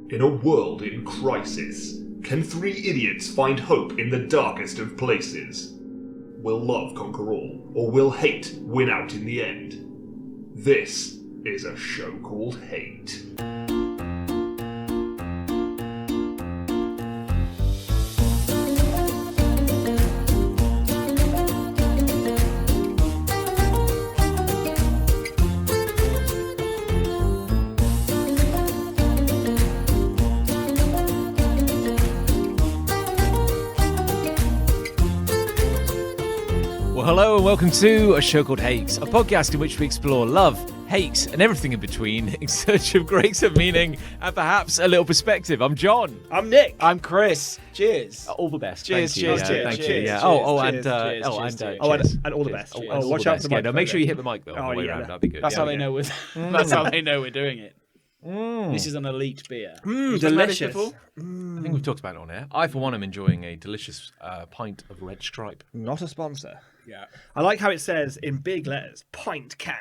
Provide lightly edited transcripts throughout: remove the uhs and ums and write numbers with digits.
In a world in crisis, can three idiots find hope in the darkest of places? Will love conquer all, or will hate win out in the end? This is a show called Hate. Hello and welcome to A Show Called Hate, a podcast in which we explore love, hate, and everything in between in search of greater meaning and perhaps a little perspective. I'm John. I'm Nick. I'm Chris. Cheers. All the best. Cheers, Thank you. cheers, cheers, Thank cheers, you. cheers, Yeah. cheers, And all the best. Cheers. Watch out for the Yeah, no, make sure you hit the mic though. Oh, On the way yeah. around. That'd be good. That's Yeah, how they yeah. know we're. That's how they know we're doing it. This is an elite beer. Delicious. I think we've talked about it on air. I, for one, am enjoying a delicious pint of Red Stripe. Not a sponsor. Yeah. I like how it says in big letters, pint can.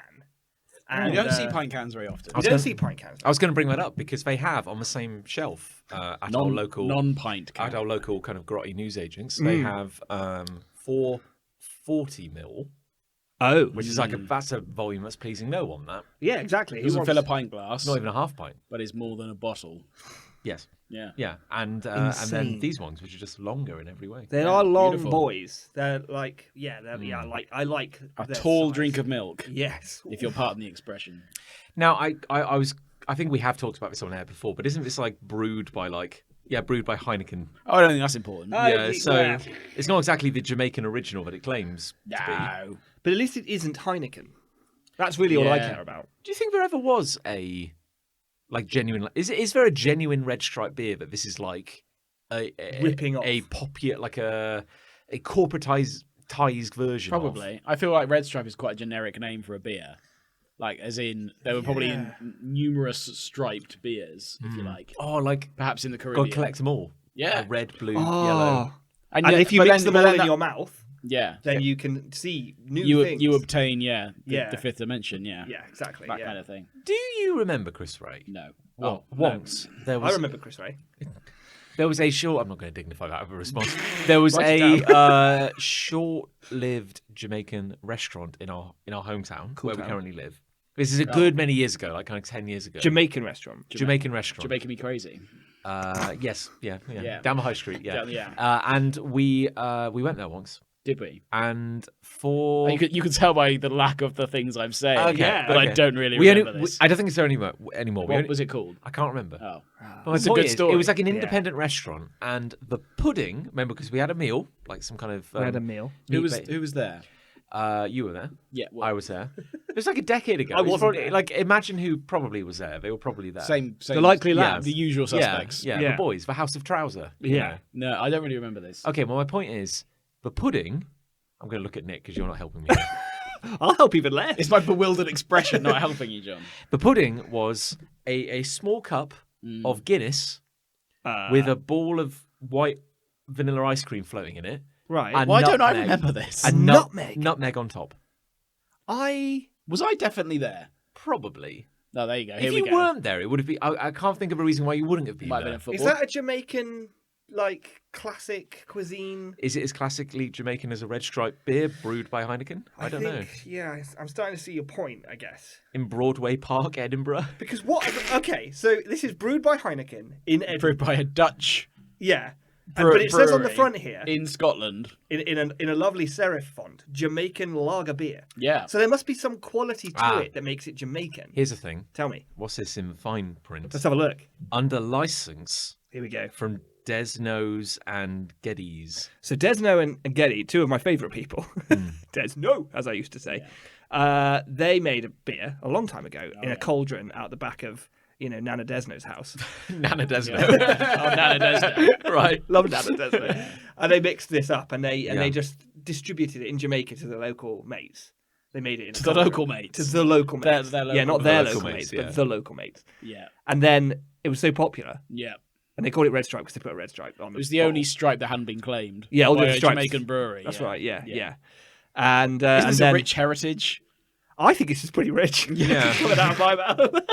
And, You don't see pint cans very often. You don't see pint cans. I was going to bring that up because they have on the same shelf at our local non-pint can. at our local kind of grotty newsagents. They have 440 ml. Oh. Which is like that's a volume that's pleasing no one. That Yeah, exactly. It doesn't fill a pint glass, not even a half pint. but is more than a bottle. Yes. Yeah. Yeah, and then Insane. these ones, which are just longer in every way. They are long beautiful. boys. They're like, I like A their tall size. drink of milk, Yes. if you'll pardon the expression. Now, I think we have talked about this on air before, but isn't this like brewed by Heineken? Oh, I don't think that's important. Yeah, so yeah. it's not exactly the Jamaican original that it claims to be. No. But at least it isn't Heineken. That's really all I Yeah. care about. Do you think there ever was a genuine? Is there a genuine Red Stripe beer that this is like a Ripping off. a popular a corporatized version? of? Probably. I feel like Red Stripe is quite a generic name for a beer. Like, as in, there were probably numerous striped beers, if you like. Oh, like Perhaps in the Caribbean. God collect them all. Yeah. Red, blue, yellow. And yet- if you but mix then- them but all then in that- your mouth, Yeah. then you can see new things. You obtain, the fifth dimension, Yeah, exactly. that yeah. kind of thing. Do you remember Chris Ray? No. Well, Oh, no. once there I was remember Chris Ray. there was a short. I'm not going to dignify that with a response. There was Write it a short-lived Jamaican restaurant in our hometown where we town. currently live. This is a good many years ago, like kind of 10 years ago. Jamaican restaurant. Jamaican restaurant. Jamaican me crazy. Yes, yeah, Yeah. down the high street, yeah. Yeah. And we went there once, Did we? and for You could tell by the lack of the things I'm saying. Okay, But okay. I don't really we remember only, this. I don't think it's there anymore. What was it called? I can't remember. Oh. But my It's a point good is, story. It was like an independent restaurant, and the pudding. Remember, because we had a meal, like some kind of. We had a meal. Who meat was there? You were there. Yeah. I was there. It was like a decade ago. I It was wasn't probably, there. like imagine who probably was there. They were probably there. Same. The likely Yeah. lads. The usual suspects. Yeah, Yeah. the boys, the House of Trouser. you Yeah. know. No, I don't really remember this. Okay, well, my point is, the pudding. I'm going to look at Nick because you're not helping me. I'll help even less. It's my bewildered expression not helping you, John. The pudding was a small cup of Guinness with a ball of white vanilla ice cream floating in it. Right. And Why don't I nutmeg. remember this? And Nutmeg? nutmeg on top. Was I definitely there? Probably. No, there you go. Here If we you go. weren't there, it would have been. I can't think of a reason why you wouldn't have been Might have there. been a football. Is that a Jamaican, classic cuisine? Is it as classically Jamaican as a Red Stripe beer brewed by Heineken? I don't know. Yeah, I'm starting to see your point, I guess. In Broadway Park, Edinburgh. Because okay, so this is brewed by Heineken in Edinburgh. Brewed by a Dutch Yeah. But it says on the brewery front here, in Scotland. in a lovely serif font, Jamaican lager beer. Yeah. So there must be some quality to Ah. it that makes it Jamaican. Here's the thing. Tell me. What's this in fine print? Let's have a look. Under license Here we go. from Desnos and Geddes. So Desno and Getty, two of my favourite people, Desno, as I used to say, they made a beer a long time ago in a cauldron out the back of, Nana Desno's house. Nana Desno. Oh, Nana Desno. Right. Love Nana Desno. And they mixed this up and Yeah. they just distributed it in Jamaica to the local mates. They made it in To the local mates. To the local mates. Their yeah, not local- their the local local mates, mates, but yeah. the local mates. Yeah. And then it was so popular, Yeah. and they called it Red Stripe because they put a red stripe on It was the only stripe that hadn't been claimed. Yeah, all the by a stripes. Jamaican brewery. That's yeah. right, yeah. Yeah. And, Isn't and this then a rich heritage? I think this is pretty rich. Yeah. Coming out of my mouth.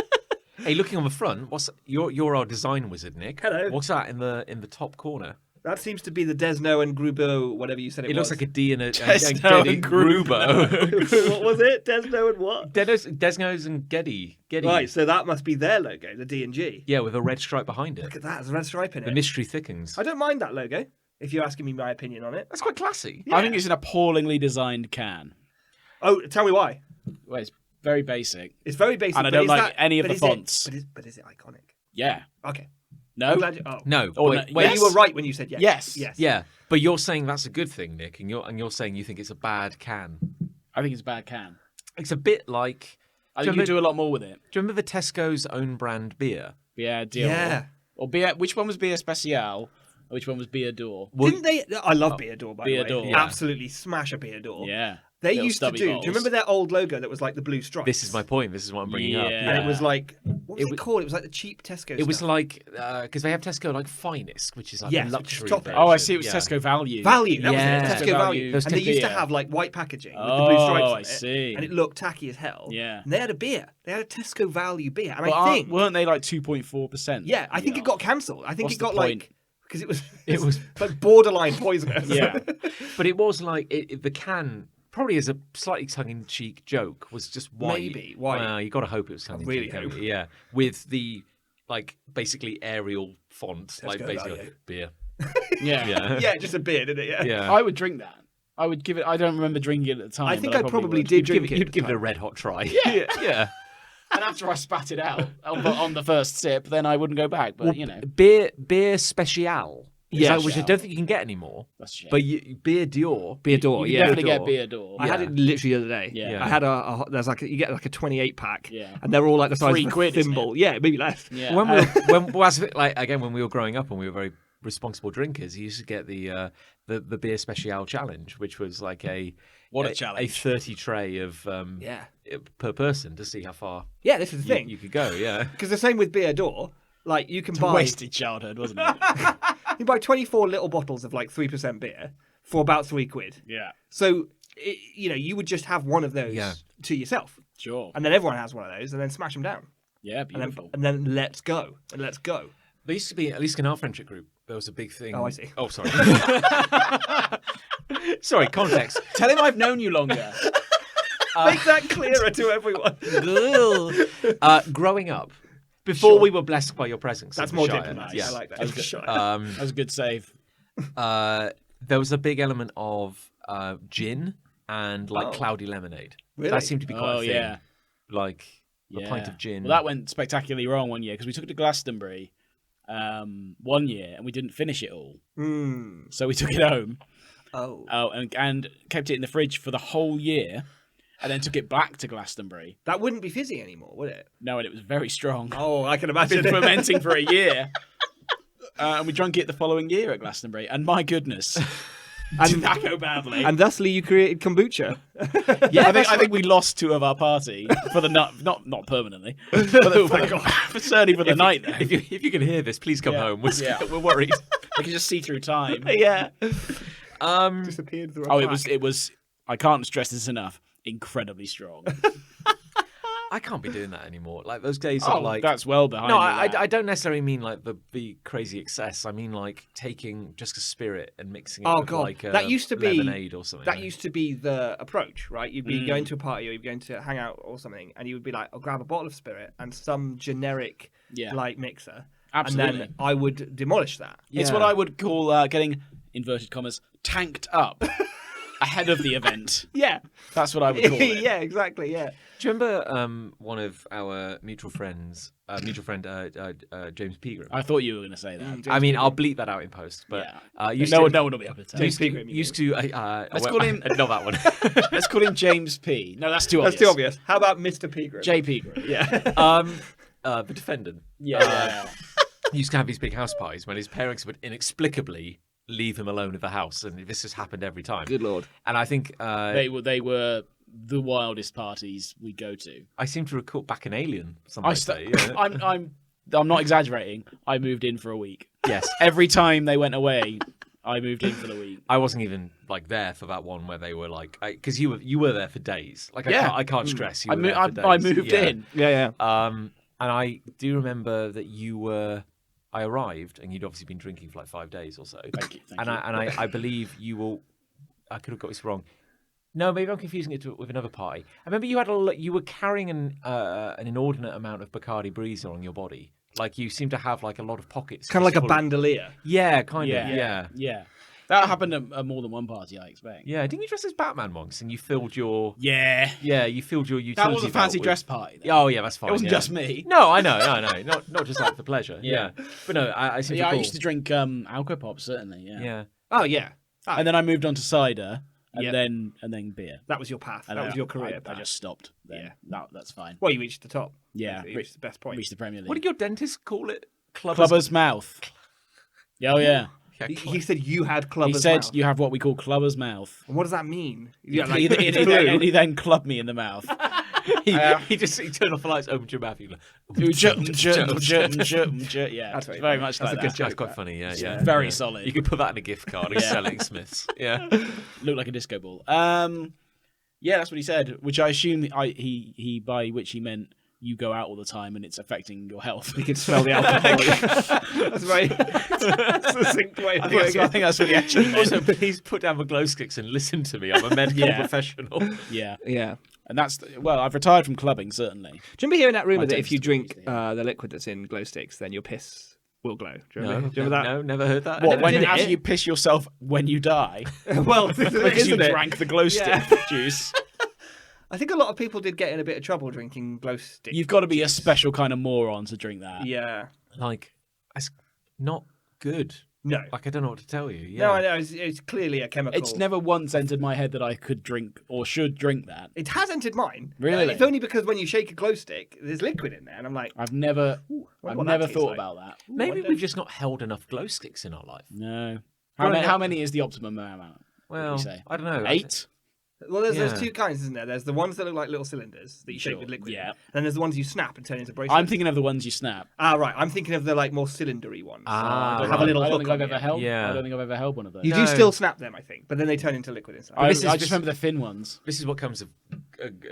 Hey, looking on the front, you're our design wizard, Nick. Hello. What's that in the top corner? That seems to be the Desno and Grubo, whatever you said it was. It looks like a D and a Desno Geddy and Grubo. What was it? Desno and what? Desno's and Geddy. Right, so that must be their logo, the D and G. Yeah, with a red stripe behind it. Look at that, there's a red stripe in The it. mystery thickens. I don't mind that logo, if you're asking me my opinion on it. That's quite classy. I think it's an appallingly designed can. Oh, tell me why. Well, it's very basic. It's very basic. And I but don't is like that- any of but the is it- fonts. But is it iconic? Yeah. Okay. No? I'm glad you- No. Oh, wait, no, wait, yes. You were right when you said yes. Yes. Yes. Yeah, but you're saying that's a good thing, Nick, and you're saying you think it's a bad can. I think it's a bad can. It's a bit like. I think you could do a lot more with it. Do you remember the Tesco's own brand beer? Yeah, deal. Yeah. Or beer. Which one was Beer Special? Or which one was Beer d'Or? Didn't they? I love Beer Door, by Beer the way. Door. Yeah. Absolutely smash a Beer Door. Yeah. They Little used to stubby do. Do bottles. you remember their old logo that was like the blue stripes? This is my point. This is what I'm bringing up. Yeah. And it was like, what was It it called? It was like the cheap Tesco. It was stuff. like because they have Tesco like Finest, which is like Yes, the which is luxury. chocolate. Oh, I see. It was Yeah. Tesco Value. Value. That Yeah. was it. Tesco Tesco Value. Value. And they used to Beer. have like white packaging with the blue stripes on I it. see. And it looked tacky as hell. Yeah. And they had a beer. They had a Tesco Value beer. And But I think, weren't they like 2.4%? yeah, I think it got cancelled. I think What's it got the point? like, because it was was- like borderline poisonous. Yeah. But it was like the can. Probably as a slightly tongue-in-cheek joke was just white. Maybe, white. Well, you got to hope it was tongue-in-cheek. really hope. Yeah, with the like basically Arial font, like Tesco basically Value. beer. Yeah. Yeah, Yeah, just a beer, didn't it? Yeah. yeah. I would drink that. I would give it. I don't remember drinking it at the time. I think but I probably would. did drink it. You'd at give the it a time. red hot try. Yeah. yeah. And after I spat it out on the first sip, then I wouldn't go back. But you know, Beer Special. Yeah, which I Special. don't think you can get anymore. that's a shame. But Beer Dior. Beer you Door, can yeah. definitely Beer get D'Or. Beer d'Or. I had it literally the other day. Yeah. I had there's like you get like a 28 pack. Yeah. And they're all like the size £3, of a isn't thimble. Yeah, maybe less. Yeah. When we were, when we were growing up and we were very responsible drinkers, you used to get the Beer Special challenge, which was like What a a challenge. 30 tray of Yeah. per person to see how far Yeah, this is the thing. you could go. Yeah. Because the same with Beer Door. Like you can buy Wasted childhood, wasn't it? you can buy 24 little bottles of like 3% beer for about £3. Yeah. So you would just have one of those Yeah. to yourself, Sure. and then everyone has one of those, and then smash them down, Yeah. and Beautiful. then let's go, and let's go. There used to be, at least in our friendship group, there was a big thing. Oh, I see. Oh, sorry. Sorry, context. Tell him I've known you longer. Make that clearer to everyone. Growing up, before we were blessed by your presence. That's in the more Shire, diplomatic. Yeah. I like that. That's good. Sure. That was a good save. There was a big element of gin and like Oh. cloudy lemonade. Really? That seemed to be quite Oh a thing. yeah. Like a Yeah. pint of gin. Well, that went spectacularly wrong one year because we took it to Glastonbury one year and we didn't finish it all. So we took it home. Oh, And kept it in the fridge for the whole year, and then took it back to Glastonbury. that wouldn't be fizzy anymore, would it? No, and it was very strong. Oh, I can Been imagine. fermenting for a year, and we drank it the following year at Glastonbury. And my goodness, did that go badly? And thusly, you created kombucha. Yeah, I think we lost 2 of our party for the not permanently, but certainly for the night. Then. if you can hear this, please come Yeah. home. We're, Yeah. we're worried. We can just see through time. Yeah. Disappeared through. Oh, it was. I can't stress this enough. Incredibly strong. I can't be doing that anymore. Like those days Oh, of like. that's well behind. No, you, I that. don't necessarily mean like the crazy excess. I mean like taking just a spirit and mixing it Oh with god, like a that used to be lemonade or something. That used to be the approach, right? You'd be going to a party or you'd be going to hang out or something, and you would be like, "I'll grab a bottle of spirit and some generic Yeah. like mixer, Absolutely. and then I would demolish that." It's what I would call getting inverted commas tanked up ahead of the event. Yeah, That's what I would call it. yeah, exactly, yeah. Do you remember one of our mutual friend James Pegram? I thought you were going to say that. I mean, I'll bleep that out in post. But Yeah. used No to, one will be able to tell. James Pegram, you used to. Let's call him- not that one. Let's call him James P. No, that's too obvious. That's too obvious. How about Mr. Pegram? JP Group. Yeah. The defendant. Yeah. He used to have these big house parties when his parents would inexplicably leave him alone at the house, and this has happened every time. Good lord. And I think They were the wildest parties we go to. I seem to recall back in Alien. Some might say, yeah. I'm not exaggerating. I moved in for a week. Yes, Every time they went away, I moved in for the week. I wasn't even like there for that one where they were like, because you were there for days. Like Yeah. I can't stress you. I were there for days. moved Yeah. in. Yeah, yeah. And And I do remember that I arrived, and you'd obviously been drinking for like 5 days or so. Thank you. I believe you will. I could have got this wrong. No, maybe I'm confusing it with another party. I remember you were carrying an inordinate amount of Bacardi Breezer on your body. Like you seem to have like a lot of pockets. Kind of like a full bandolier. Yeah, kind of. Yeah. That happened at more than one party, I expect. Yeah, didn't you dress as Batman once and you filled your... Yeah. Yeah, you filled your utility That was a fancy belt dress with... party. Oh, yeah, that's fine. It wasn't yeah. just me. No, I know. Not just like for pleasure. Yeah. But no, I seem to I recall... used to drink Alco-Pop, certainly, Yeah. Oh, yeah. And then I moved on to cider, and Yep. then beer. That was your path. And That was your career I path. just stopped then. Yeah. No, that's fine. Well, you reached the top. Yeah. You reached the best point. Reached the Premier League. What did your dentist call it? Clubber's mouth. Oh, yeah. Yeah, He said you had clubbers. He said you have what we call clubber's mouth. And what does that mean? He, Yeah, like, he then clubbed me in the mouth. he turned off the lights, opened your mouth. Yeah, That's very much like a that. good joke. That's quite funny, yeah. Very solid. You could put that in a gift card and sell it in Smiths. Yeah. Looked like a disco ball. Yeah, that's what he said. Which I assume he by which he meant you go out all the time and it's affecting your health. You can smell the alcohol. That's very succinct way of putting I it. think that's what he actually meant. Also, please put down the glow sticks and listen to me. I'm a medical professional. Yeah. Yeah. And that's, well, I've retired from clubbing, certainly. Do you remember hearing that rumour My that if you dentist drink used to, the liquid that's in glow sticks, then your piss will glow? Do you No, remember, do you remember that? no, never heard that. What, never did after it. you piss yourself when you die? Well, Because you isn't it? drank the glow stick Yeah. juice. I think a lot of people did get in a bit of trouble drinking glow sticks. You've got to be a special kind of moron to drink that. Yeah. Like, it's not good. No. Like, I don't know what to tell you. Yeah. No, I know. It's clearly a chemical. It's never once entered my head that I could drink or should drink that. It has entered mine. Really? It's only because when you shake a glow stick, there's liquid in there, and I'm like, I've never wonder what that tastes thought like. about that. Maybe wonder- we've just not held enough glow sticks in our life. No. Growing How up- many is the optimum amount? Well, you say? I don't know. 8? well, there's Yeah. two kinds, isn't there? There's the ones that look like little cylinders that you shake Sure, with liquid. yeah. In. Then there's the ones you snap and turn into bracelets. I'm thinking of the ones you snap. Right. I'm thinking of the like more cylindery ones. Ah, That right. have a little I don't hook think I've on ever the held. Yeah. I don't think I've ever held one of those. You No. do still snap them, I think, but then they turn into liquid inside. I this is- just remember the thin ones. This is what comes of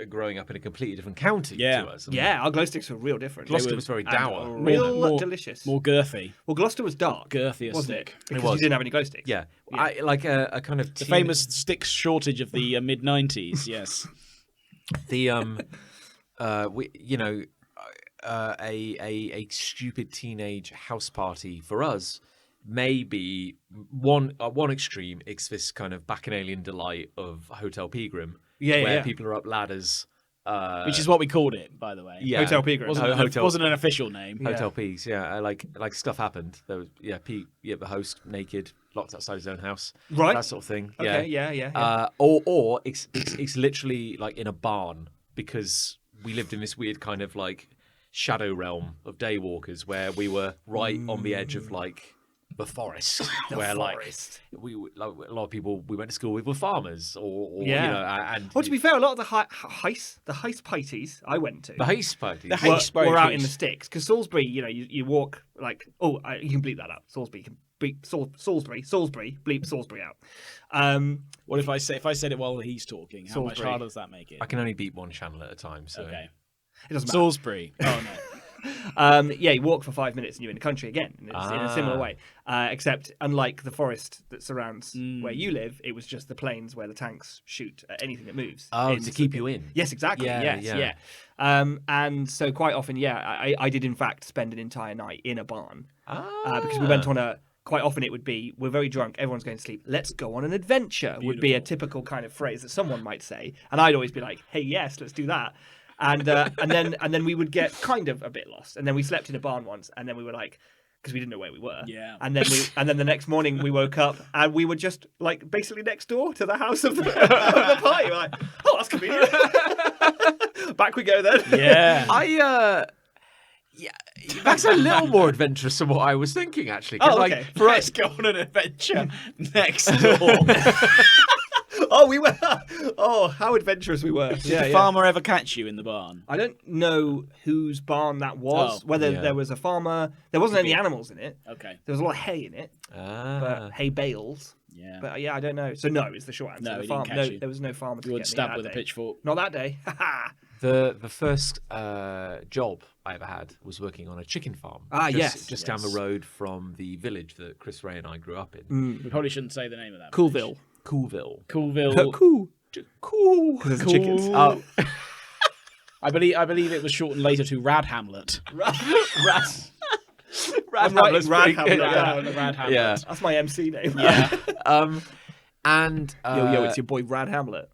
growing up in a completely different county Yeah. to us. Yeah, our glow sticks were real different. Gloucester were- was very And dour. real More- delicious. More girthy. Well, Gloucester was dark, Girthier wasn't stick. it? Because was. you didn't have any glow sticks. Yeah. I like a kind of The famous stick shortage of the mid 90s, yes. the we a stupid teenage house party for us may be one extreme. It's this kind of bacchanalian delight of Hotel Pilgrim, Yeah, where yeah. people are up ladders. Which is what we called it, by the way. Yeah. Hotel Pilgrim. Wasn't an official name. Hotel Peas, yeah, like stuff happened. There was the host naked, locked outside his own house, Right. that sort of thing. Okay, yeah. Or it's literally like in a barn because we lived in this weird kind of like shadow realm of daywalkers where we were right on the edge of like the forest, where forest. like we like, a lot of people we went to school with were farmers or Yeah. you know and Well, to be fair, a lot of the heist parties I went to the heist parties. The heist were out parties. in the sticks because Salisbury, you walk like you can bleep that out. Salisbury, you can bleep Salisbury, bleep Salisbury out. What if I said it while he's talking? How much Salisbury. harder does that make it? I can only beat one channel at a time, so Okay. It doesn't matter. Salisbury. Oh no. You walk for 5 minutes and you're in the country again in a similar way. Except unlike the forest that surrounds where you live, it was just the plains where the tanks shoot at anything that moves. Oh, to keep you in. Yes, exactly. Yeah, yes, yeah. yeah. And so quite often, I did in fact spend an entire night in a barn because we went on a. Quite often it would be, we're very drunk, everyone's going to sleep, let's go on an adventure, would be a typical kind of phrase that someone might say. And I'd always be like, hey, yes, let's do that. And then we would get kind of a bit lost. And then we slept in a barn once, and then we were like, because we didn't know where we were. Yeah. And then the next morning we woke up and we were just like basically next door to the house of the party. We're like, oh, that's convenient. Back we go then. Yeah. Yeah, that's a little more adventurous than what I was thinking, actually. 'Cause, Oh, like, okay. for Let's go on an adventure next door. Oh, we were. Oh, how adventurous we were. Did the farmer ever catch you in the barn? I don't know whose barn that was. Oh, whether yeah. there was a farmer. There wasn't any animals in it. Okay. There was a lot of hay in it, but hay bales. Yeah. But I don't know. So no is the short answer. No, The he didn't farm- catch you. There was no farmer to You get weren't me stabbed that with a day. pitchfork. Not that day. the first job I ever had was working on a chicken farm. Just down the road from the village that Chris Ray and I grew up in. We probably shouldn't say the name of that. Coolville. Coolville. Cool. Because it's chickens. Oh, I believe it was shortened later to Rad Hamlet. I'm writing Rad Hamlet. Rad Hamlet. yeah. That's my MC name. Yeah. And Yo, it's your boy Rad Hamlet.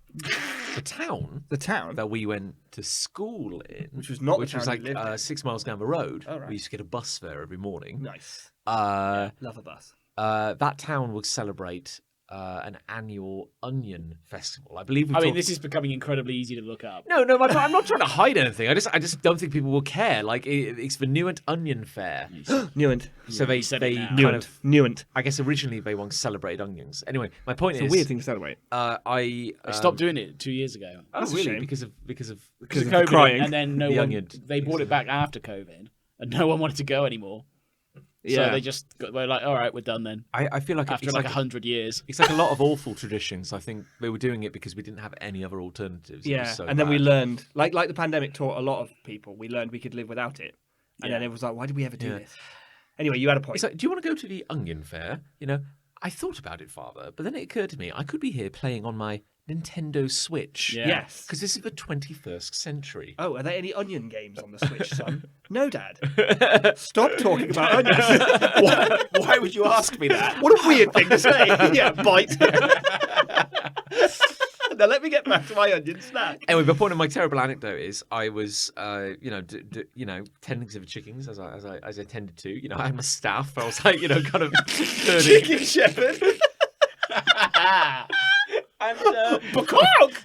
the town The town. that we went to school in, Which was not the which was town like you lived in. 6 miles down the road. Oh, right. We used to get a bus fare every morning. Nice. Uh, Love a bus. that town would celebrate an annual onion festival. I believe. This is becoming incredibly easy to look up. No, I'm not trying to hide anything. I just don't think people will care. Like it's the Newent Onion Fair. Newent. So they said it now. kind of. Newent. I guess originally they once celebrated onions. Anyway, my point It's is a weird thing to celebrate. They stopped doing it 2 years ago. Oh, That's a really? shame. Because of Because of the COVID, crying. and then The onion. they brought it back after COVID, and no one wanted to go anymore. Yeah. So they just were like, all right, we're done then. I feel like After it's like like 100 years. it's like a lot of awful traditions. I think they were doing it because we didn't have any other alternatives. It was Yeah, so and then we bad. learned, like the pandemic taught a lot of people, we learned we could live without it. And then it was like, why did we ever do Yeah. this? Anyway, you had a point. It's like, do you want to go to the onion fair? You know, I thought about it, Father, but then it occurred to me I could be here playing on my Nintendo Switch. Yeah. Yes. Because this is the 21st century. Oh, are there any onion games on the Switch, son? No, Dad. Stop talking about onions. Why would you ask me that? What a weird thing to say. Yeah, bite. Now let me get back to my onion snack. Anyway, the point of my terrible anecdote is I was, tending to the chickens as I tended to. You know, I had my staff. I was like, kind of turning. Chicken shepherd. And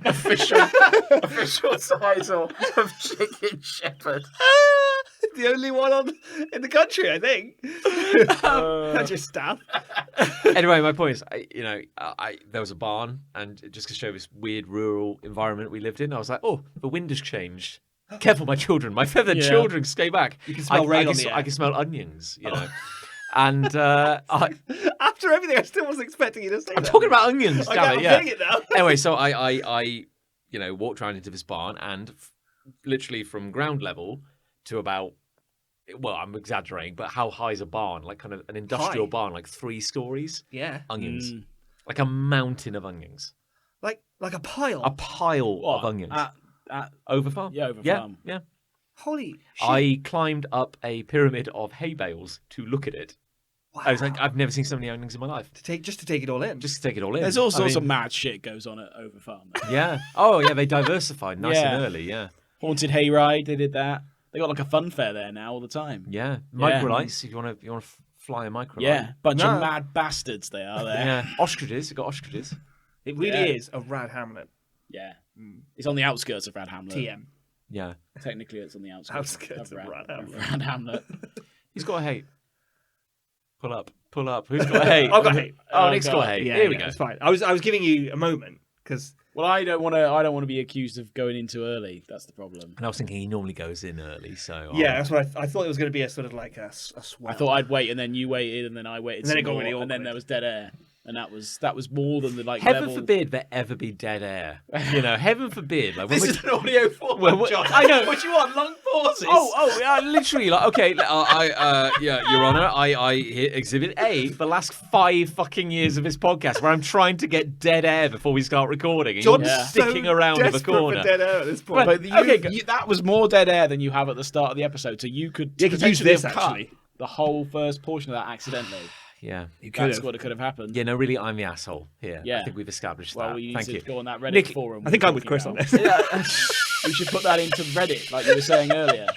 Official title of Chicken Shepherd. The only one in the country, I think. Not just staff. Anyway, my point is, there was a barn, and just to show this weird rural environment we lived in, I was like, oh, the wind has changed. Careful, my children, my feathered children, stay back. You can smell rain on the air. I can smell onions, And After everything, I still wasn't expecting you to say I'm that. talking about onions, damn I'm it, yeah. getting it now. Anyway, so I walked around into this barn, and literally from ground level to about, well, I'm exaggerating, but how high is a barn? Like kind of an industrial High? barn, like 3 stories. Yeah. Onions, like a mountain of onions, Like a pile. a pile of onions. Over farm. Yeah, over Yeah, farm. yeah. Holy shit. I climbed up a pyramid of hay bales to look at it. Wow. I was like, I've never seen so many onions in my life. Just to take it all in. Just to take it all in. There's all I sorts of mean, mad shit goes on at Over Farm. Yeah. Oh, yeah. They diversified nice Yeah. and early. Yeah. Haunted Hayride, they did that. They got like a fun fair there now all the time. Yeah. Microlights. If you want to fly a microlight. Yeah, bunch No. of mad bastards they are there. Yeah. Ostriches. You've got ostriches. It really Yeah. is a Rad Hamlet. Yeah. It's on the outskirts of Rad Hamlet. TM. Yeah. Technically, it's on the outskirts Outskirts of Rad Hamlet. Rad Hamlet. Who's got a hate? Pull up. Pull up. Who's got a hate? I've got hate. Oh, Oh, Nick's got God. a hate. Yeah, Here we go. It's fine. I was giving you a moment because Well, I don't want to be accused of going in too early. That's the problem. And I was thinking he normally goes in early, so that's what I thought it was going to be a sort of like a swell. I thought I'd wait, and then you waited, and then I waited, And then it some got more, really and then awkward. there was dead air, and that was more than the Heaven level. forbid there ever be dead air. Heaven forbid. Like when This we- is an audio format, Well, John. I know. What you want? Long pauses. Literally, like, okay, Your Honour, I hit Exhibit A, the last 5 fucking years of this podcast, where I'm trying to get dead air before we start recording, and John's you're sticking so around in the desperate corner. for dead air at this point. But Okay, that was more dead air than you have at the start of the episode, so you could You could use potentially this, have cut actually. the whole first portion of that accidentally. Yeah. That's what could have happened. Yeah, no, really, I'm the asshole here. Yeah. I think we've established Well, that. we need Thank to you. go on that Reddit Nick, forum. I think we're I'm with talking Chris on about. this. We should put that into Reddit, like you were saying earlier.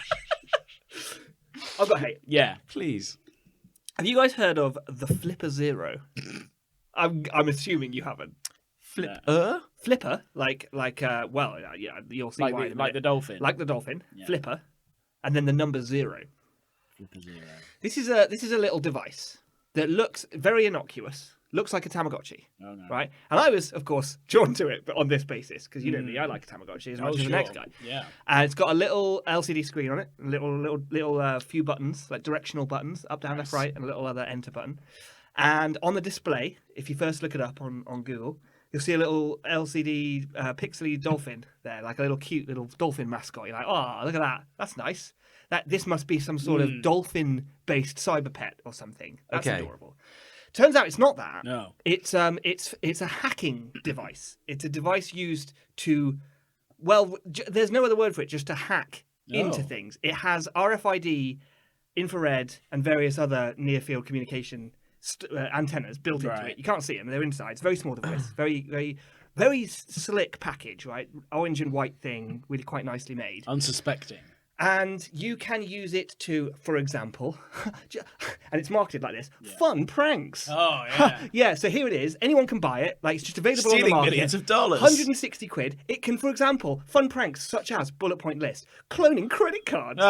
I've got hate. Yeah. Please. Have you guys heard of the Flipper Zero? I'm assuming you haven't. Flipper, you'll see Like why. in a the minute. dolphin. Like the dolphin, Yeah. Flipper, and then the number 0. Flipper Zero. This is a little device that looks very innocuous. Looks like a Tamagotchi, Oh, no. right? And I was, of course, drawn to it, but on this basis because you know me, I like a Tamagotchi as much as the next guy. Yeah. And it's got a little LCD screen on it, little few buttons, like directional buttons, up, down, left, right, and a little other enter button. And on the display, if you first look it up on Google, you'll see a little LCD pixely dolphin there, like a little cute little dolphin mascot. You're like, oh, look at that. That's nice. that this must be some sort of dolphin-based cyber pet or something. That's Okay. adorable. Turns out it's not that. No. It's a hacking device. It's a device used to, well, there's no other word for it, just to hack into things. It has RFID, infrared, and various other near-field communication antennas built into it. You can't see them; they're inside. It's a very small device, very slick package, right? Orange and white thing, really quite nicely made. Unsuspecting. And you can use it to, for example, and it's marketed like this, fun pranks. Oh, yeah. Yeah, so here it is. Anyone can buy it. Like, it's just available on the Stealing market. millions of dollars. 160 quid. It can, for example, fun pranks such as bullet point list, cloning credit cards.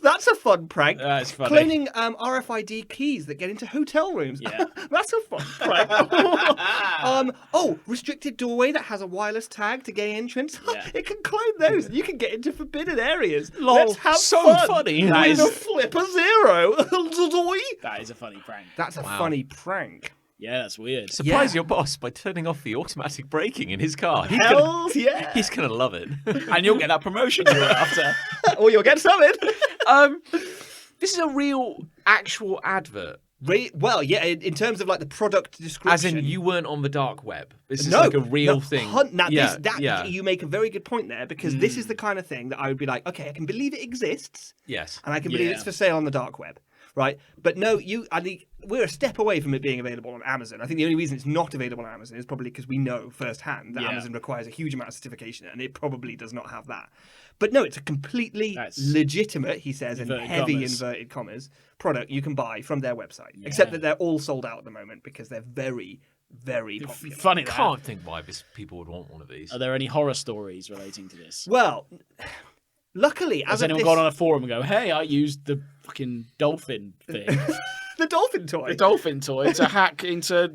That's a fun prank. That's funny. Cloning RFID keys that get into hotel rooms. Yeah. That's a fun prank. Restricted doorway that has a wireless tag to gain entrance. Yeah. It can clone those. You can get into forbidden areas. Lol, Let's have so fun. funny. With That is- a flipper zero. That is a funny prank. That's a funny prank. Yeah, that's weird. Surprise Yeah. your boss by turning off the automatic braking in his car. Hells yeah. He's gonna love it. And you'll get that promotion you were after. Or you'll get something. This is a real, actual advert. Well, yeah, in terms of like the product description. As in, you weren't on the dark web. This is No, like a real no, thing. You make a very good point there, because this is the kind of thing that I would be like, okay, I can believe it exists, Yes. and I can believe Yeah. it's for sale on the dark web, right? But no, we're a step away from it being available on Amazon. I think the only reason it's not available on Amazon is probably because we know firsthand that Yeah. Amazon requires a huge amount of certification, and it probably does not have that. But no, it's a completely That's legitimate, he says, in inverted heavy commas. inverted commas, product you can buy from their website. Except that they're all sold out at the moment because they're very, very popular. Funny I that. can't think why people would want one of these. Are there any horror stories relating to this? Well, luckily, Has as of anyone this, gone on a forum and go, hey, I used the fucking dolphin thing, the dolphin toy. the dolphin toy, to hack into,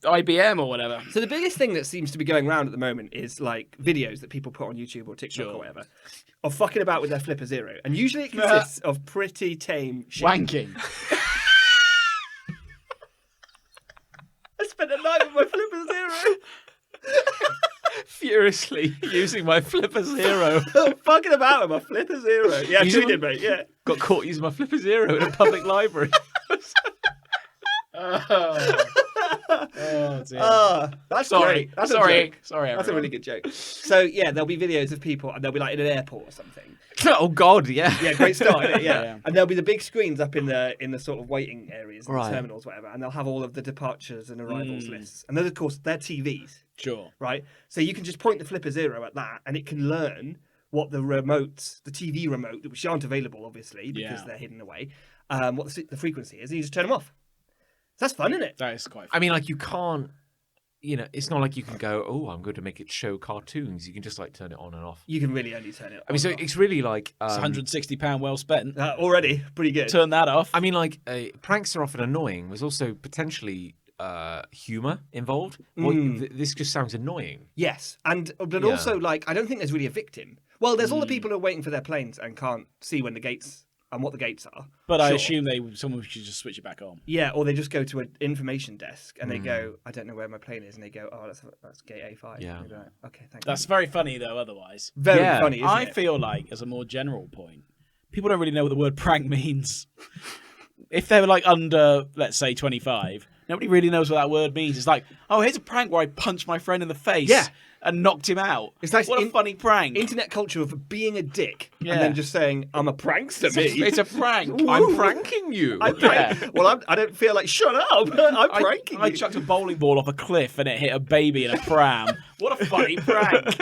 IBM or whatever? So the biggest thing that seems to be going around at the moment is like videos that people put on YouTube or TikTok Sure. or whatever of fucking about with their Flipper Zero, and usually it consists of pretty tame shit. Wanking. I spent a night with my Flipper Zero. Furiously using my Flipper Zero. Fucking about with my Flipper Zero. Yeah, Using we did, mate. Yeah. Got caught using my Flipper Zero in a public library. Oh, dear. That's Sorry. great. That's Sorry. a joke. Sorry, That's a everyone. really good joke. So yeah, there'll be videos of people, and they'll be like in an airport or something. Oh God, yeah. Yeah, great start, isn't it? Yeah. Yeah. And there'll be the big screens up in the sort of waiting areas, and Right. the terminals, whatever, and they'll have all of the departures and arrivals lists. And those, of course, they're TVs, Sure. right? So you can just point the Flipper Zero at that, and it can learn what the remotes, the TV remote, which aren't available, obviously, because Yeah. they're hidden away, what the frequency is, and you just turn them off. So that's fun, isn't it? That is quite I mean, like you can't. It's not like you can go, oh, I'm going to make it show cartoons. You can just like turn it on and off. You can really only turn it. I mean, so it's really like It's £160 well spent. already pretty good. Turn that off. I mean, like pranks are often annoying. There's also potentially humor involved. This just sounds annoying. Yes, but Yeah. also like I don't think there's really a victim. Well, there's all the people who are waiting for their planes and can't see when the gates and what the gates are. But I Sure. assume someone should just switch it back on. Yeah, or they just go to an information desk and they go, I don't know where my plane is, and they go, oh, that's gate A5. Yeah. And they go, okay, thank That's you. very funny, though, otherwise. Very Yeah. funny, isn't I it? feel like, as a more general point, people don't really know what the word prank means. If they were like under, let's say, 25, nobody really knows what that word means. It's like, oh, here's a prank where I punched my friend in the face Yeah. and knocked him out. It's like what a funny prank. Internet culture of being a dick Yeah. and then just saying, I'm a prankster, me. It's a prank. I'm pranking you. I prank. Well, I don't feel like, shut up. I'm pranking I you. chucked a bowling ball off a cliff and it hit a baby in a pram. What a funny prank.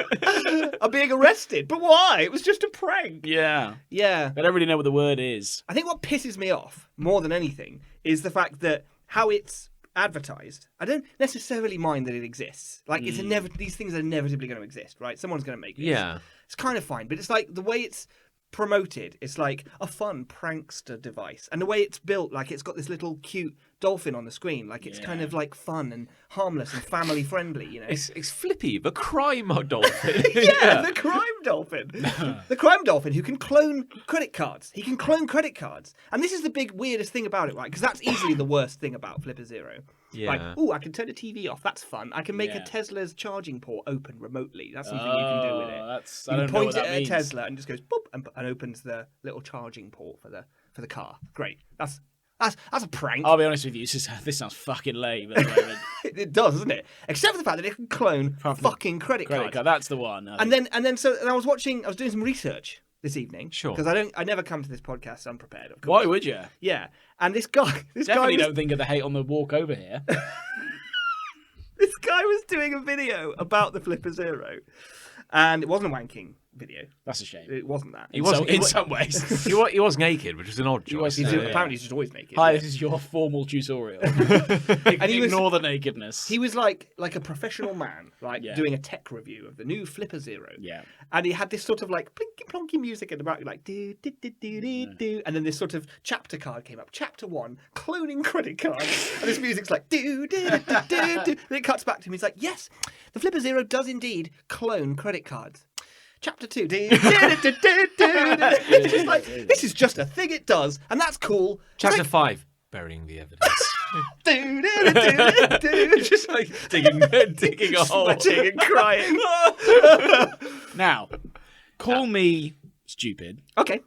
I'm being arrested. But why? It was just a prank. Yeah. Yeah. They don't really know what the word is. I think what pisses me off more than anything is the fact that how it's advertised. I don't necessarily mind that it exists. Like it's these things are inevitably going to exist, right? Someone's going to make this. Yeah. It's kind of fine, but it's like the way it's promoted, it's like a fun prankster device. And the way it's built, like it's got this little cute dolphin on the screen, like it's kind of like fun and harmless and family friendly, you know. It's Flippy, the crime dolphin. Yeah, the crime dolphin. The crime dolphin who can clone credit cards. He can clone credit cards. And this is the big weirdest thing about it, right? Because that's easily the worst thing about Flipper Zero. Yeah. Like, oh, I can turn the TV off. That's fun. I can make a Tesla's charging port open remotely. That's something you can do with it. I You don't can know point what it that at a means. Tesla and just goes boop and opens the little charging port for the car. Great. That's a prank. I'll be honest with you, this sounds fucking lame at the moment. It does, doesn't it? Except for the fact that it can clone fucking credit cards. That's the one. And then I was doing some research this evening. Sure. Because I never come to this podcast unprepared, of course. Why would you? Yeah. And this guy Definitely was, don't think of the hate on the walk over here. this guy was doing a video about the Flipper Zero. And it wasn't a wanking video. That's a shame. It wasn't that. In some ways. He was naked, which was an odd choice. Apparently he's just always naked. Hi, yeah. this is your formal tutorial. And he was- Ignore the nakedness. He was like a professional man, like Yeah. doing a tech review of the new Flipper Zero. Yeah. And he had this sort of like plinky plonky music in the back, like do do do do do do, and then this sort of chapter card came up. Chapter 1, cloning credit cards, and this music's like do do do do do. Then it cuts back to him. He's like, yes, the Flipper Zero does indeed clone credit cards. Chapter 2, do, do, do, do, do, do. It's just like, this is just a thing it does, and that's cool. It's Chapter like, 5, burying the evidence. do, do, do, do, do. Just like digging a hole. Sweating and crying. Now, call me stupid, Okay.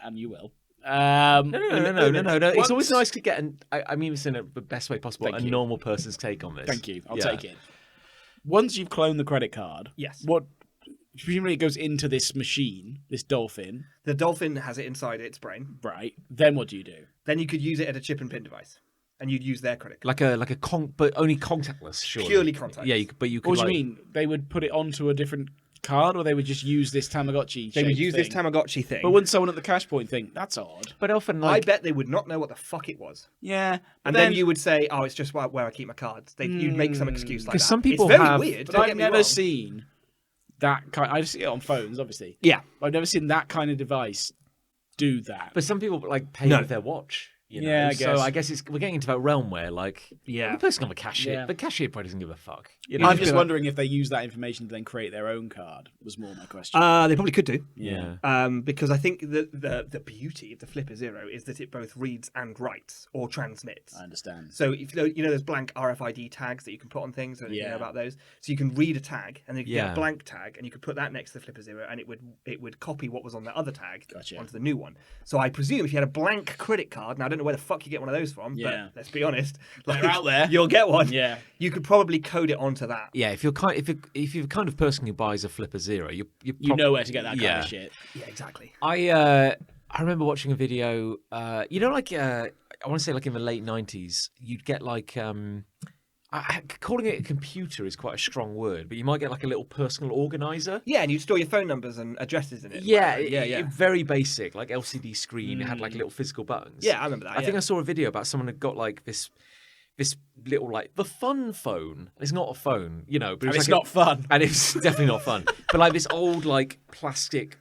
and you will. No. It's Once- always nice to get I mean this in the best way possible, Thank a you. normal person's take on this. Thank you. I'll Yeah. take it. Once you've cloned the credit card, Yes. presumably it goes into this machine, this dolphin, The dolphin has it inside its brain. right? Then what do you do? Then you could use it at a chip and pin device, and you'd use their credit card. Like a but only contactless, surely. Purely contactless. Yeah, but you could. What do you mean? They would put it onto a different card, or they would just use this Tamagotchi? They would shaped use this thing? Tamagotchi thing. But wouldn't someone at the cash point think that's odd? But often, I like, bet they would not know what the fuck it was. Yeah, And then you would say, "Oh, it's just where I keep my cards." You'd make some excuse like that. 'Cause some people it's very have- weird. But don't I've get me never wrong. seen that kind. I just see it on phones, obviously. Yeah. I've never seen that kind of device do that. but some people like pay No. with their watch. You know? Yeah, I guess. So I guess we're getting into that realm where, like, Yeah. the person on the cashier, Yeah. the cashier probably doesn't give a fuck. You I'm know? just wondering if they use that information to then create their own card. Was more my question. They probably could do. Yeah. Because I think the beauty of the Flipper Zero is that it both reads and writes or transmits. I understand. So if you know those blank RFID tags that you can put on things, and you know Yeah. about those. So you can read a tag and then you can get Yeah. a blank tag and you could put that next to the Flipper Zero and it would copy what was on the other tag Gotcha. onto the new one. So I presume if you had a blank credit card, now I don't know where the fuck you get one of those from, Yeah. but let's be honest, They're out there. You'll get one. Yeah. You could probably code it onto that. Yeah, if you're the kind of person who buys a Flipper Zero, you You know where to get that kind Yeah. of shit. Yeah, exactly. I remember watching a video. Like I want to say like in the late '90s, you'd get like calling it a computer is quite a strong word, but you might get like a little personal organizer. Yeah, and you'd store your phone numbers and addresses in it. and Yeah, whatever. yeah. very basic, like LCD screen. It had like little physical buttons. Yeah, I remember that. I think I saw a video about someone had got like this little like the fun phone. It's not a phone, you know, but And it it's was like not fun. and it's definitely not fun. But like this old like plastic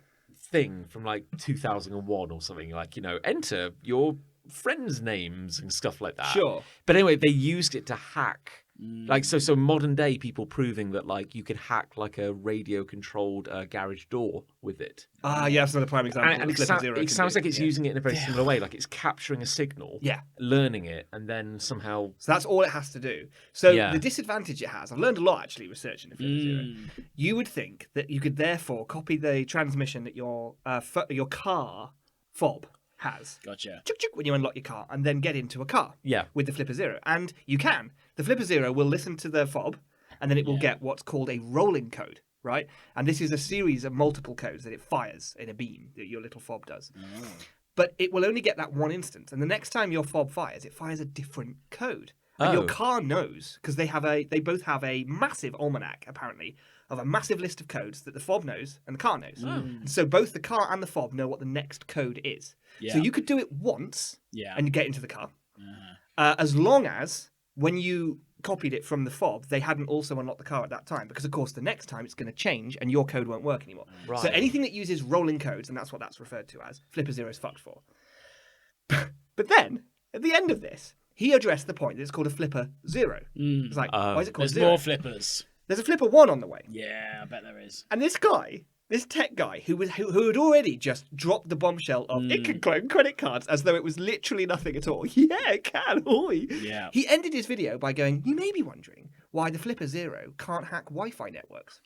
thing from like 2001 or something. Like, you know, enter your friends' names and stuff like that. Sure. But anyway, they used it to hack. Like so modern day people proving that like you could hack like a radio controlled garage door with it. yeah, that's another prime example. And of Flipper Zero it can sounds do. like it's Yeah. using it in a very similar way. Like it's capturing a signal, Yeah. learning it, and then somehow So that's all it has to do. So Yeah. the disadvantage it has, I've learned a lot actually researching the Flipper Zero. You would think that you could therefore copy the transmission that your car fob has. Gotcha. Chuk, chuk, when you unlock your car and then get into a car Yeah. with the Flipper Zero. And you can. The Flipper Zero will listen to the fob and then it will get what's called a rolling code, right? And this is a series of multiple codes that it fires in a beam that your little fob does. But it will only get that one instance. And the next time your fob fires, it fires a different code. And your Oh. car knows, because they both have a massive almanac, apparently, of a massive list of codes that the fob knows and the car knows. And so both the car and the fob know what the next code is. So Yeah. you could do it once Yeah. and get into the car. As long as when you copied it from the fob, they hadn't also unlocked the car at that time. Because, of course, the next time it's going to change and your code won't work anymore. Right. So anything that uses rolling codes, and that's what that's referred to as, Flipper Zero is fucked for. But then, at the end of this, he addressed the point that it's called a flipper zero. It's like, why is it called There's zero? more flippers. There's a flipper one on the way. Yeah, I bet there is. And this guy, this tech guy, who had already just dropped the bombshell of it can clone credit cards as though it was literally nothing at all. Yeah, it can. Oi. Yeah. He ended his video by going, "You may be wondering why the Flipper Zero can't hack Wi-Fi networks.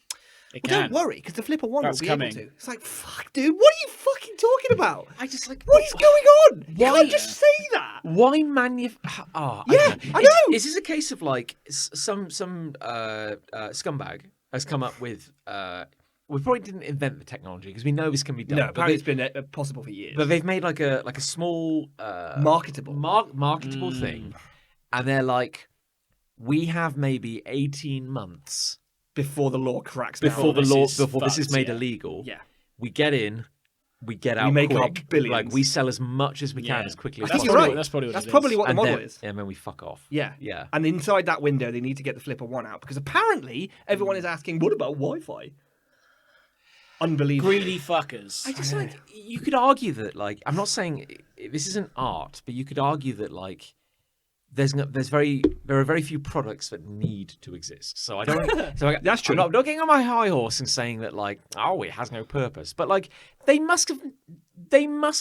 It Well, can. don't worry, because the Flipper One That's will be coming. able to." It's like, fuck, dude, what are you fucking talking about? I just like What is going on? You Why- can't just say that. Why Yeah, I know. Is this a case of like some scumbag has come up with? We probably didn't invent the technology because we know this can be done. No, but apparently it's been possible for years. But they've made like a small Marketable. marketable thing, and they're like, we have maybe 18 months Before the law cracks down. before this is this is fucked, made yeah. illegal. Yeah. We get in, we get out make our quick. billions. Like we sell as much as we can Yeah. as quickly I as think possible. you're right. That's probably what That's it is. probably what the And model then, is. and then we fuck off. Yeah. Yeah. And inside that window, they need to get the Flipper One out because apparently everyone is asking, what about Wi-Fi? Unbelievable. Greedy fuckers. I just like you could argue that like I'm not saying this isn't art, but you could argue that like there are very few products that need to exist. So I don't. That's true. I'm not getting on my high horse and saying that like it has no purpose, but like they must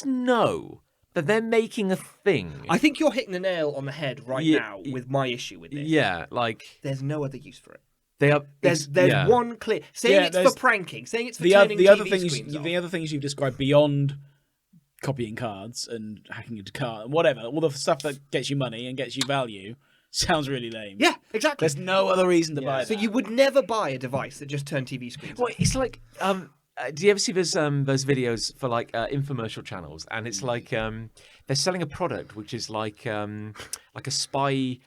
know that they're making a thing. I think you're hitting the nail on the head right Yeah, now with my issue with this. Yeah, like There's no other use for it. they are. There's yeah. one clear saying Yeah, it's there's- for pranking, saying it's for the turning other TV things screens off. the other things you've described beyond copying cards and hacking into card and whatever, all the stuff that gets you money and gets you value sounds really lame. Yeah, exactly. There's no other reason to buy So that. you would never buy a device that just turned TV screens Well, off. it's like, do you ever see those videos for like infomercial channels? And it's like they're selling a product which is like a spy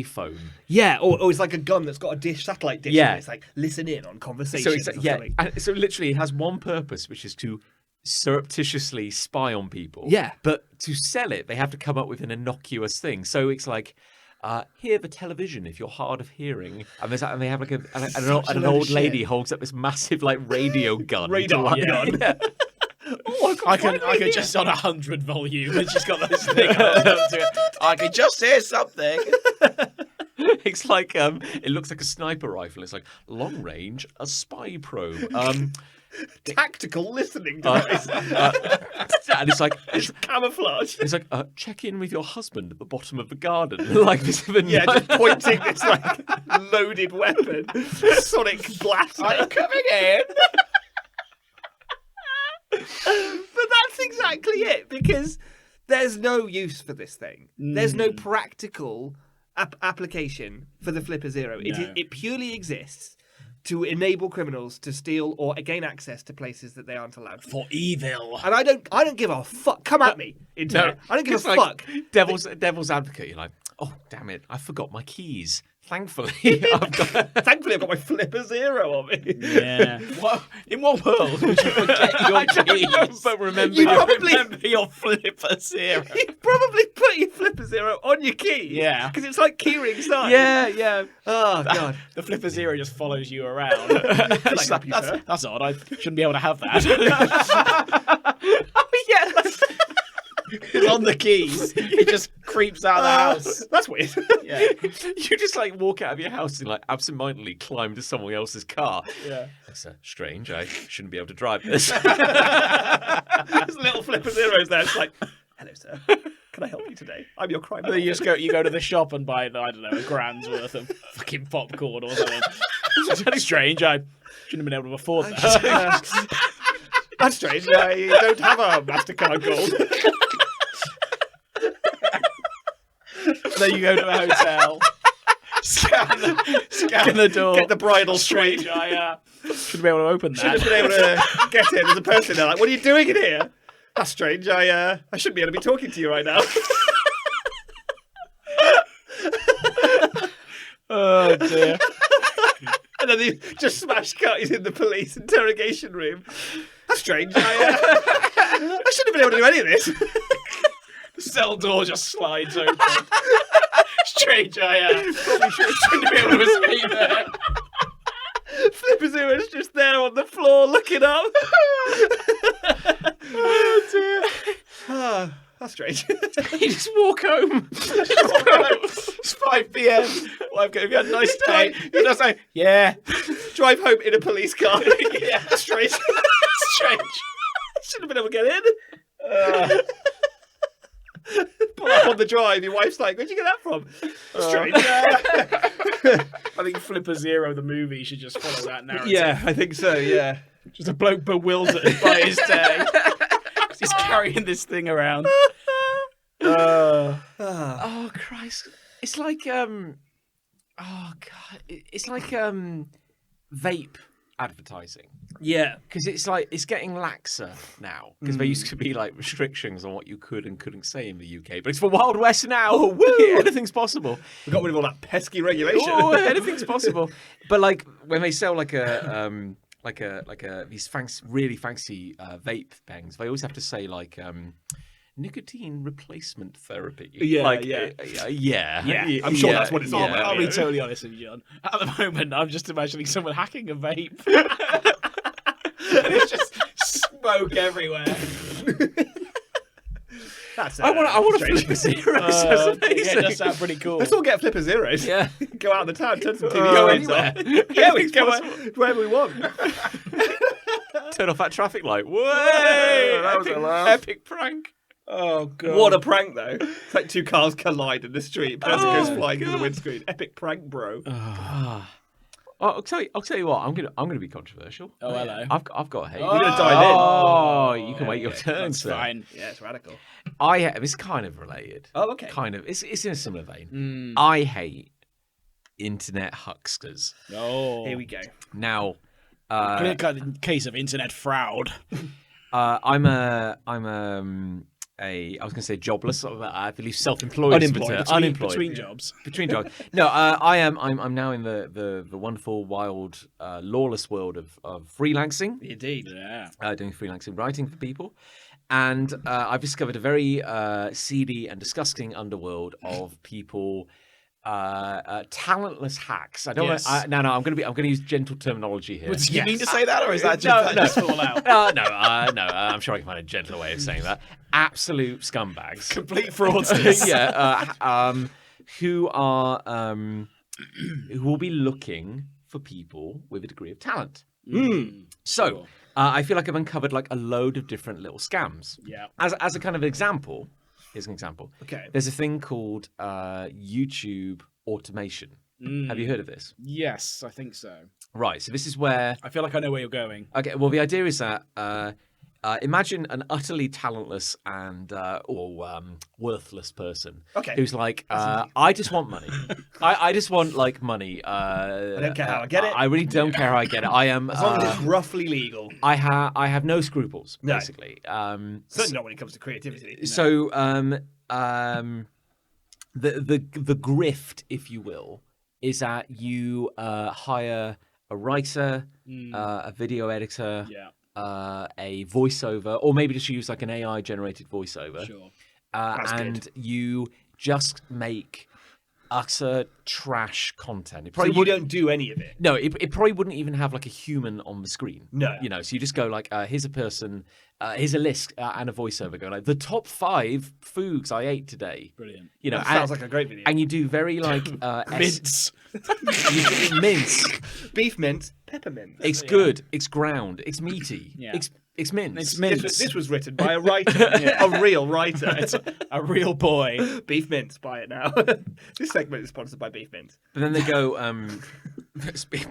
phone. Yeah, or it's like a gun that's got a satellite dish. Yeah. And it's like listen in on conversations. So it's or yeah, something. and so literally it has one purpose, which is to surreptitiously spy on people. Yeah. But to sell it, they have to come up with an innocuous thing. So it's like. Hear the television if you're hard of hearing, and they have like an old lady holds up this massive like radio gun, Radar gun. Yeah. I could just on 100 volume and she's got this thing up to it. I could just hear something. It's like it looks like a sniper rifle. It's like long range, a spy probe. Tactical listening device. And it's like Camouflage. it's like check in with your husband at the bottom of the garden. Like this. Yeah, just pointing this like loaded weapon, sonic blaster. I'm coming in. But that's exactly it, because there's no use for this thing. There's no practical application for the Flipper Zero. No. It purely exists to enable criminals to steal or gain access to places that they aren't allowed to. For evil. And I don't give a fuck. Come at me, internet. I don't give a It's like fuck. Devil's advocate. You're like, oh damn it, I forgot my keys. Thankfully, I've got. Thankfully, I've got my Flipper Zero on me. Yeah. In what world would you forget your keys? But remember, You probably- remember your Flipper Zero. You probably put your Flipper Zero on your key. Yeah. Because it's like keyring sign. yeah. Oh, God. The Flipper Zero just follows you around. I help you, sir? That's odd. I shouldn't be able to have that. Yeah. It's on the keys. It just creeps out of the house. That's weird. Yeah. You just like walk out of your house and like absentmindedly climb to someone else's car. Yeah. That's strange. I shouldn't be able to drive this. There's little Flipper Zeros there. It's like, hello, sir. Can I help you today? I'm your crime. And then you go to the shop and buy, I don't know, a grand's worth of fucking popcorn or something. It's strange. I shouldn't have been able to afford that. That's strange. I don't have a MasterCard Gold. Then you go to a hotel, scan the door. Get the bridal suite. Strange. I shouldn't be able to open Should have that. been able to get in. There's a person there like, what are you doing in here? That's strange. I shouldn't be able to be talking to you right now. Oh dear. And then he just smash cut. He's in the police interrogation room. That's strange. I shouldn't have been able to do any of this. The cell door just slides open. Strange. I probably shouldn't be able to escape there. Flipper Zero's just there on the floor looking up. Oh dear. That's strange. You just walk home. It's 5 p.m. Well, have you had a nice day? You just say, yeah. Drive home in a police car. Yeah. Strange. Strange. Should have been able to get in. Pull up on the drive. Your wife's like, "Where'd you get that from?" Strange. I think Flipper Zero, the movie, should just follow that narrative. Yeah, I think so. Yeah. Just a bloke bewildered by his day. He's carrying this thing around. Oh Christ! It's like oh God! It's like vape advertising. Yeah. Because it's like it's getting laxer now. Because there used to be like restrictions on what you could and couldn't say in the UK, but it's for Wild West now. Oh, woo! Yeah, anything's possible. We got rid of all that pesky regulation. Oh, anything's possible. But like when they sell like a these really fancy vape bangs, they always have to say like nicotine replacement therapy. Yeah, like, yeah. Yeah. I'm sure that's what it's all about. I'll be totally honest with you, John. At the moment, I'm just imagining someone hacking a vape. There's just smoke everywhere. That's I want to strange. flip a zero. That's amazing. Yeah, it does sound pretty cool. Let's all get Flipper Zeros. Yeah. Go out of the town, turn some TV Go lights anywhere. on. Yeah, we Anything's can go possible. wherever we want. Turn off that traffic light. Whoa! That was a laugh. Epic prank. Oh, God. What a prank, though. It's like two cars collide in the street. Person goes flying into the windscreen. Epic prank, bro. I'll tell you what. I'm gonna be controversial. Oh, hello. I've got hate. You're gonna dive in. Oh, you can wait your turn, That's sir. fine. Yeah, it's radical. It's kind of related. Oh, okay. Kind of. It's in a similar vein. I hate internet hucksters. Oh. Here we go. Now, Clear cut case of internet fraud. I'm I was going to say jobless. I believe self-employed. Unemployed. Between jobs. Between jobs. No, I'm now in the wonderful, wild, lawless world of freelancing. Indeed. Yeah. Doing freelancing writing for people. And I've discovered a very seedy and disgusting underworld of people, talentless hacks. I don't. Yes. No. I'm going to use gentle terminology here. Do you mean to say that, or is that just fall out? No. I'm sure I can find a gentler way of saying that. Absolute scumbags, Complete fraudsters. who are who will be looking for people with a degree of talent. So. Sure. I feel like I've uncovered like a load of different little scams. Yeah. As a kind of example, here's an example. Okay. There's a thing called YouTube automation. Have you heard of this? Yes, I think so. Right. So this is where. I feel like I know where you're going. Okay. Well, the idea is that imagine an utterly talentless and worthless person. Okay. Who's like, I just want money. I just want like money. I don't care how I get it. I really don't care how I get it. I am. As long as it's roughly legal. I have no scruples, No. basically. Certainly not when it comes to creativity. So, the grift, if you will, is that you hire a writer, a video editor, Yeah. a voiceover, or maybe just use like an AI generated voiceover, Sure. and you just make utter trash content. It So you don't do any of it. No, it probably wouldn't even have like a human on the screen. No. You know, so you just go like, here's a person, here's a list and a voiceover going like, the top 5 foods I ate today. Brilliant. You know, That sounds like a great video. and you do very like Mince. you do mince. Beef mince, peppermint. It's good. It's ground. It's meaty. Yeah. It's mince. It's mince. This was written by a writer, a real writer. It's a real boy. Beef mince, buy it now. This segment is sponsored by Beef Mince. But then they go,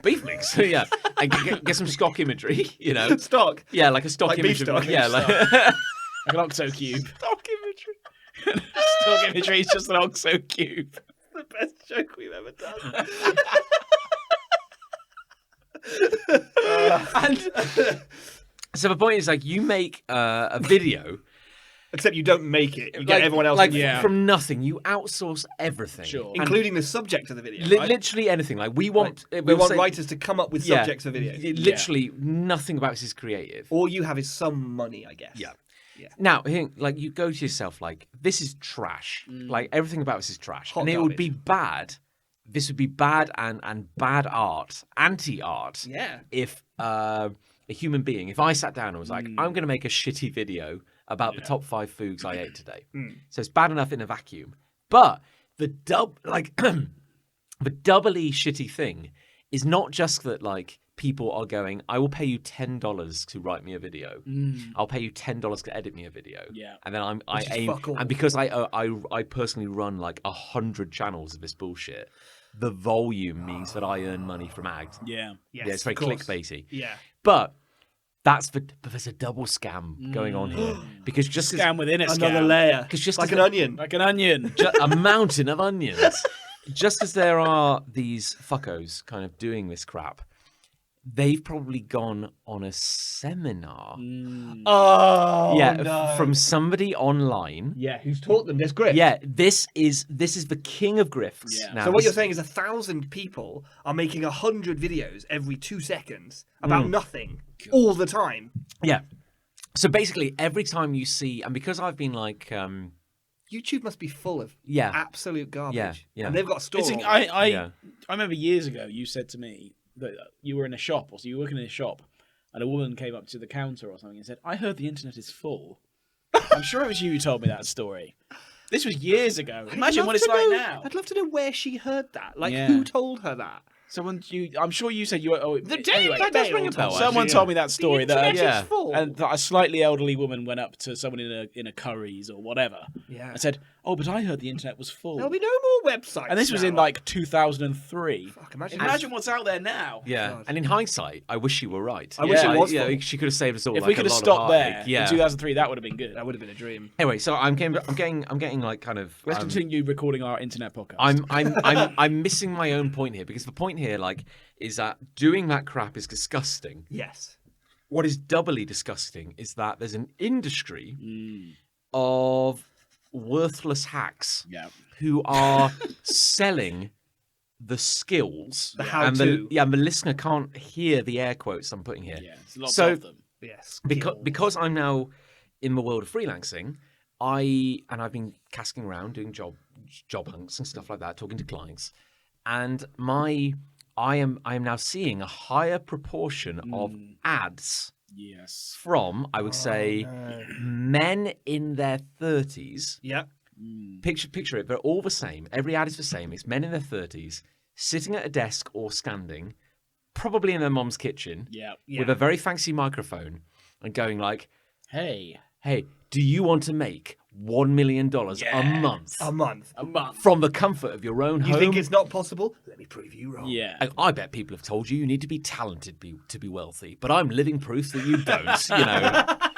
beef mix. Yeah, and get some stock imagery. You know, Stock. yeah, like a stock Like image. beef of- stock. Yeah, like Like an OXO cube. stock imagery. Stock imagery is just an OXO cube. The best joke we've ever done. And so the point is, like, you make a video, Except you don't make it. You get like, everyone else like to do it. Yeah. from nothing. You outsource everything, Sure. And Including the subject of the video. right? literally anything. Like we want, We want writers to come up with subjects for videos. Literally nothing about this is creative. All you have is some money, I guess. Yeah. Now, like you go to yourself, like this is trash. Like everything about this is trash, Hot and it would garbage. be bad. This would be bad and bad art, anti-art. Yeah. If a human being, if I sat down and was like, I'm going to make a shitty video about the top 5 foods I ate today. So it's bad enough in a vacuum. But the the doubly shitty thing is not just that like people are going, I will pay you $10 to write me a video. I'll pay you $10 to edit me a video. Yeah. And then I aim, fuck all. and because I personally run like 100 channels of this bullshit, the volume means that I earn money from ads. Yeah. Yes, Yeah, it's very of course. clickbaity. Yeah. But there's a double scam going on here because just Scam within a scam. Another layer. because just Like as an onion. Like an onion. a mountain of onions. Just as there are these fuckos kind of doing this crap, they've probably gone on a seminar. Oh, yeah, no. from somebody online. Yeah, who's taught them this grift? Yeah, this is the king of grifts. Yeah. Now, So what this- you're saying is 1,000 people are making 100 videos every 2 seconds about nothing all the time. Yeah. So basically, every time you see, and because I've been like, YouTube must be full of Yeah. absolute garbage. Yeah. And they've got a store. It's, on it. I remember years ago you said to me that you were in a shop, or so you were working in a shop, and a woman came up to the counter or something and said, I heard the internet is full. I'm sure it was you who told me that story. This was years ago. Imagine I'd what it's love to like know- now. I'd love to know where she heard that. Like, Yeah. who told her that? I'm sure you said you were. Oh, The anyway, Daily does ring a Mail bell, told someone her. told me that story The that internet is full. and that a slightly elderly woman went up to someone in a Curry's or whatever Yeah. and said, "Oh, but I heard the internet was full." There'll be no more websites. And this was in now. like 2003. Fuck, imagine What's out there now. yeah. God. And in hindsight, I wish you were right. I wish it was Yeah, full. she could have saved us all. If like, we a could have lot of stopped there heartache. Yeah. in 2003, that would have been good. That would have been a dream. Anyway, so I'm getting like kind of. Let's continue recording our internet podcast. I'm missing my own point here because the point here, like, is that doing that crap is disgusting. Yes. What is doubly disgusting is that there's an industry of worthless hacks yeah. who are selling the skills. The and how-to. the listener can't hear the air quotes I'm putting here. Yeah, there's lots So- of them. Yes. Because I'm now in the world of freelancing, I've been casking around doing job hunts and stuff like that, talking to clients, and I am now seeing a higher proportion of ads Yes. from, I would say, men in their 30s. Yeah. Picture it, they're all the same. Every ad is the same. It's men in their 30s sitting at a desk or standing, probably in their mom's kitchen, Yeah. with a very fancy microphone, and going like, Hey. "Hey, do you want to make $1 million a month A month. A month. from the comfort of your own You home?" think it's not possible? Let me prove you wrong. Yeah. I bet people have told you need to be talented to be wealthy, but I'm living proof that you don't.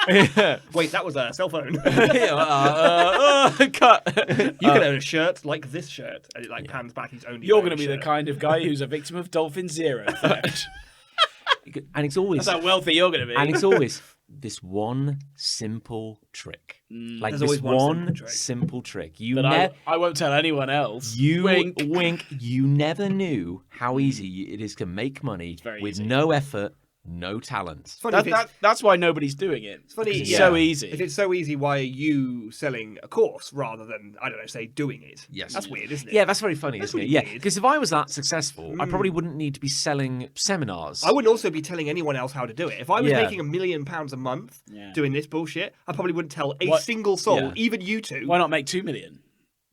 You know. Wait, that was a cell phone. Cut. You can own a shirt like this shirt, and it like pans back. He's only. You're going going to be the kind of guy who's a victim of Dolphin Zero theft. And it's always That's how wealthy you're going to be. and it's always this one simple trick. Like There's this always one simple one trick. simple trick. You But never. I won't tell anyone else. You Wink. You never knew how easy it is to make money very with easy. no effort, no talent. Funny if it's- That's why nobody's doing it. It's funny. It's yeah. so easy. If it's so easy, why are you selling a course rather than I don't know, say doing it? Yes. That's weird, isn't it? Yeah, that's very funny, isn't it? really Yeah, weird. because if I was that successful, I probably wouldn't need to be selling seminars. I wouldn't also be telling anyone else how to do it. If I was Yeah. making £1 million a month Yeah. doing this bullshit, I probably wouldn't tell a What- single soul, Yeah. even you two. Why not make 2 million?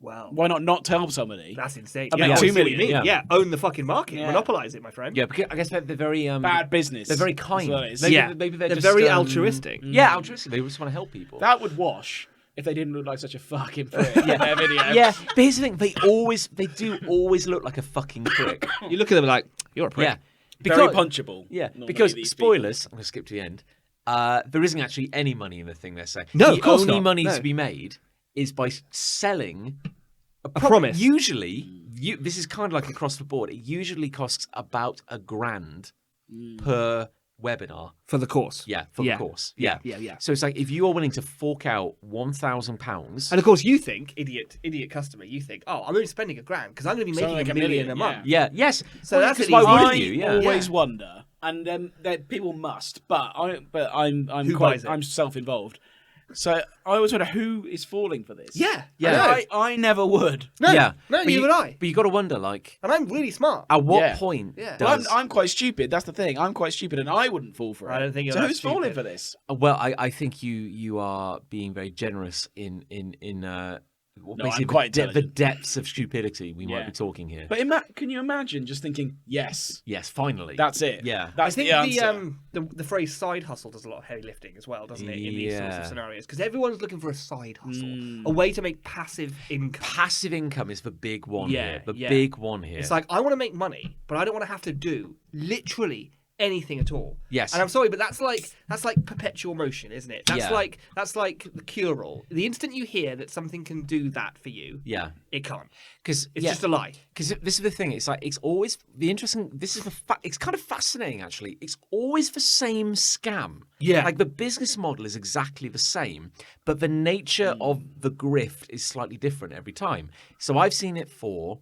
Well, Why not tell somebody? that's insane. I Yeah, mean, I 2 see what million, you mean. yeah. Yeah, own the fucking market, Yeah. monopolize it, my friend. Yeah, because I guess they're very Bad business. They're very kind. That's what it is. Maybe, Yeah. maybe they're They're just, very altruistic. Yeah, altruistic. They just want to help people. That would wash if they didn't look like such a fucking prick in their video. Yeah, but here's the thing: they do always look like a fucking prick. You look at them like you're a prick. Yeah, Very punchable. Yeah, normally, because these spoilers. I'm going to skip to the end. There isn't actually any money in the thing they're saying. No, the of course only not. money No. to be made is by selling a promise. Usually, this is kind of like across the board. It usually costs about $1,000 per webinar. For the course. Yeah, for Yeah. the course. Yeah, Yeah. yeah. So it's like if you are willing to fork out £1,000. And of course, you think, idiot customer, you think, oh, I'm only spending £1,000 because I'm going to be Something making like $1 million a $1 month. Yeah, yes. So that's because an why easy- wouldn't I you? Yeah. always wonder, and that people must, but I'm Who quite buys it? I'm self-involved. So I always wonder who is falling for this. Yeah. I never would. No. Yeah. No, But neither would I. But you got to wonder, like, And I'm really smart. at what Yeah. point Yeah. Well, does... I'm quite stupid. That's the thing. I'm quite stupid, and I wouldn't fall for it. I don't think you're so. that Who's falling stupid. for this? Well, I think you are being very generous in well, No, basically I'm quite the intelligent. depths of stupidity we might Yeah. be talking here. But can you imagine just thinking, yes, Yes, finally. that's it. Yeah. That's I think the answer. the phrase side hustle does a lot of heavy lifting as well, doesn't it? In these sorts Yeah. of scenarios, because everyone's looking for a side hustle, Mm. a way to make passive income. Passive income is the big one Yeah, here. The yeah. big one here. It's like I want to make money, but I don't want to have to do literally anything at all. Yes. And I'm sorry, but that's like perpetual motion, isn't it? That's Yeah. like the cure all. The instant you hear that something can do that for you, yeah. it can't. Because It's just a lie. Because this is the thing. It's like it's always the interesting. This is it's kind of fascinating actually. It's always the same scam. Yeah. Like the business model is exactly the same, but the nature of the grift is slightly different every time. So I've seen it for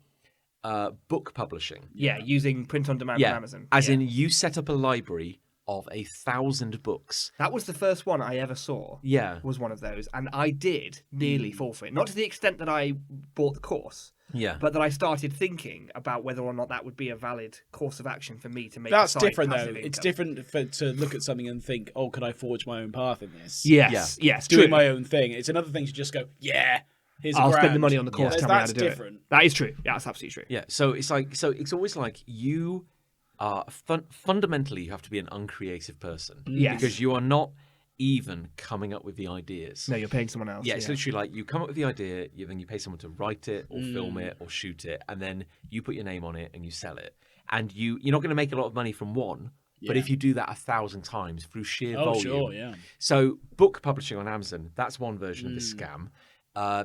book publishing. Yeah, using print on demand on Amazon. As Yeah. in you set up a library of 1,000 books. That was the first one I ever saw. Yeah. Was one of those, and I did nearly fall for it. Not to the extent that I bought the course, Yeah. but that I started thinking about whether or not that would be a valid course of action for me to make. That's a side different, though. passive It's income. different to look at something and think, oh, could I forge my own path in this? Yes, yes, Doing true. my own thing. It's another thing to just go, yeah, here's a I'll spend the grand. money on the course. Yeah. Tell me how That's to do different. it. That is true. Yeah, that's absolutely true. Yeah, so it's always like you are fundamentally you have to be an uncreative person. Yes. Because you are not even coming up with the ideas. No, you're paying someone else. Yeah, it's literally like you come up with the idea, then you pay someone to write it or film it or shoot it, and then you put your name on it and you sell it. And you're not going to make a lot of money from one, but Yeah. if you do that 1,000 times through sheer Oh, volume. sure, yeah. So book publishing on Amazon, that's one version of this scam.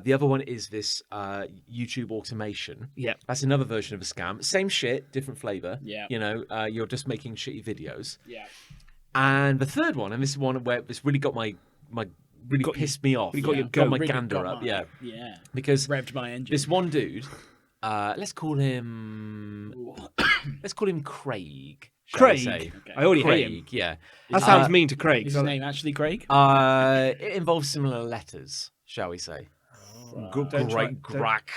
The other one is this YouTube automation. Yeah. That's another version of a scam. Same shit, different flavor. Yeah. You know, you're just making shitty videos. Yeah. And the third one, and this is one where it's really got my really pissed me off. really got your got goat. my Really gander got up. mine. Yeah. Yeah. Because Revved my engine. this one dude, let's call him Craig. shall we Craig. say. I already Craig, hate him. yeah. That sounds mean to Craig. Is his name actually Craig? It involves similar letters, shall we say? Don't try- Great Grack.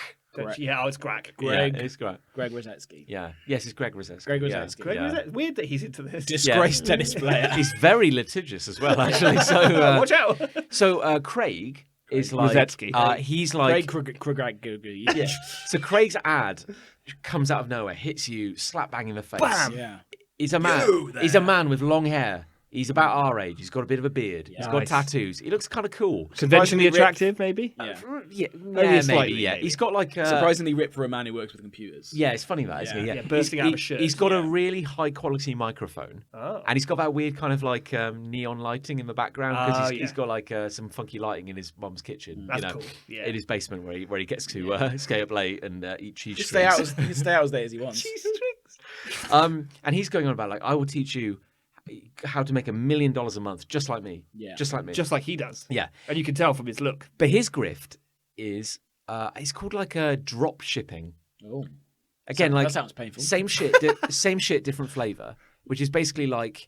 Yeah, it's Greg. Greg. Yeah, it's Greg. Greg Rosetsky. Yeah. Yes, it's Greg Rosetsky. Greg Yeah. Rosetsky. Greg, Yeah. is it weird that he's into this? Disgraced tennis player. He's very litigious as well, actually. So, Watch out. Craig is like Rosetsky. he's like Craig. yeah. So Craig's ad comes out of nowhere, hits you slap bang in the face. Bam! Yeah. He's a man. He's a man with long hair. He's about our age. He's got a bit of a beard. He's got Nice. tattoos. He looks kind of cool. Conventionally Surprisingly ripped. attractive, maybe? Yeah. Yeah, Only slightly, maybe. Yeah, maybe. he's got like a Surprisingly ripped for a man who works with computers. Yeah, it's funny that, isn't Yeah. he? Yeah, bursting out of a shirt. He's got a really high quality microphone. Oh. And he's got that weird kind of like neon lighting in the background because Oh, he's yeah. got like some funky lighting in his mum's kitchen. That's you know, cool, yeah. in his basement where he gets to stay up late and eat cheese Just strings. stay out as late as he wants. And he's going on about like, I will teach you how to make $1 million a month, just like me. Yeah. Just like me. Just like he does. yeah. And you can tell from his look. But his grift is it's called like a drop shipping. Oh. Again, That like sounds painful. Same shit, same shit, different flavor. Which is basically like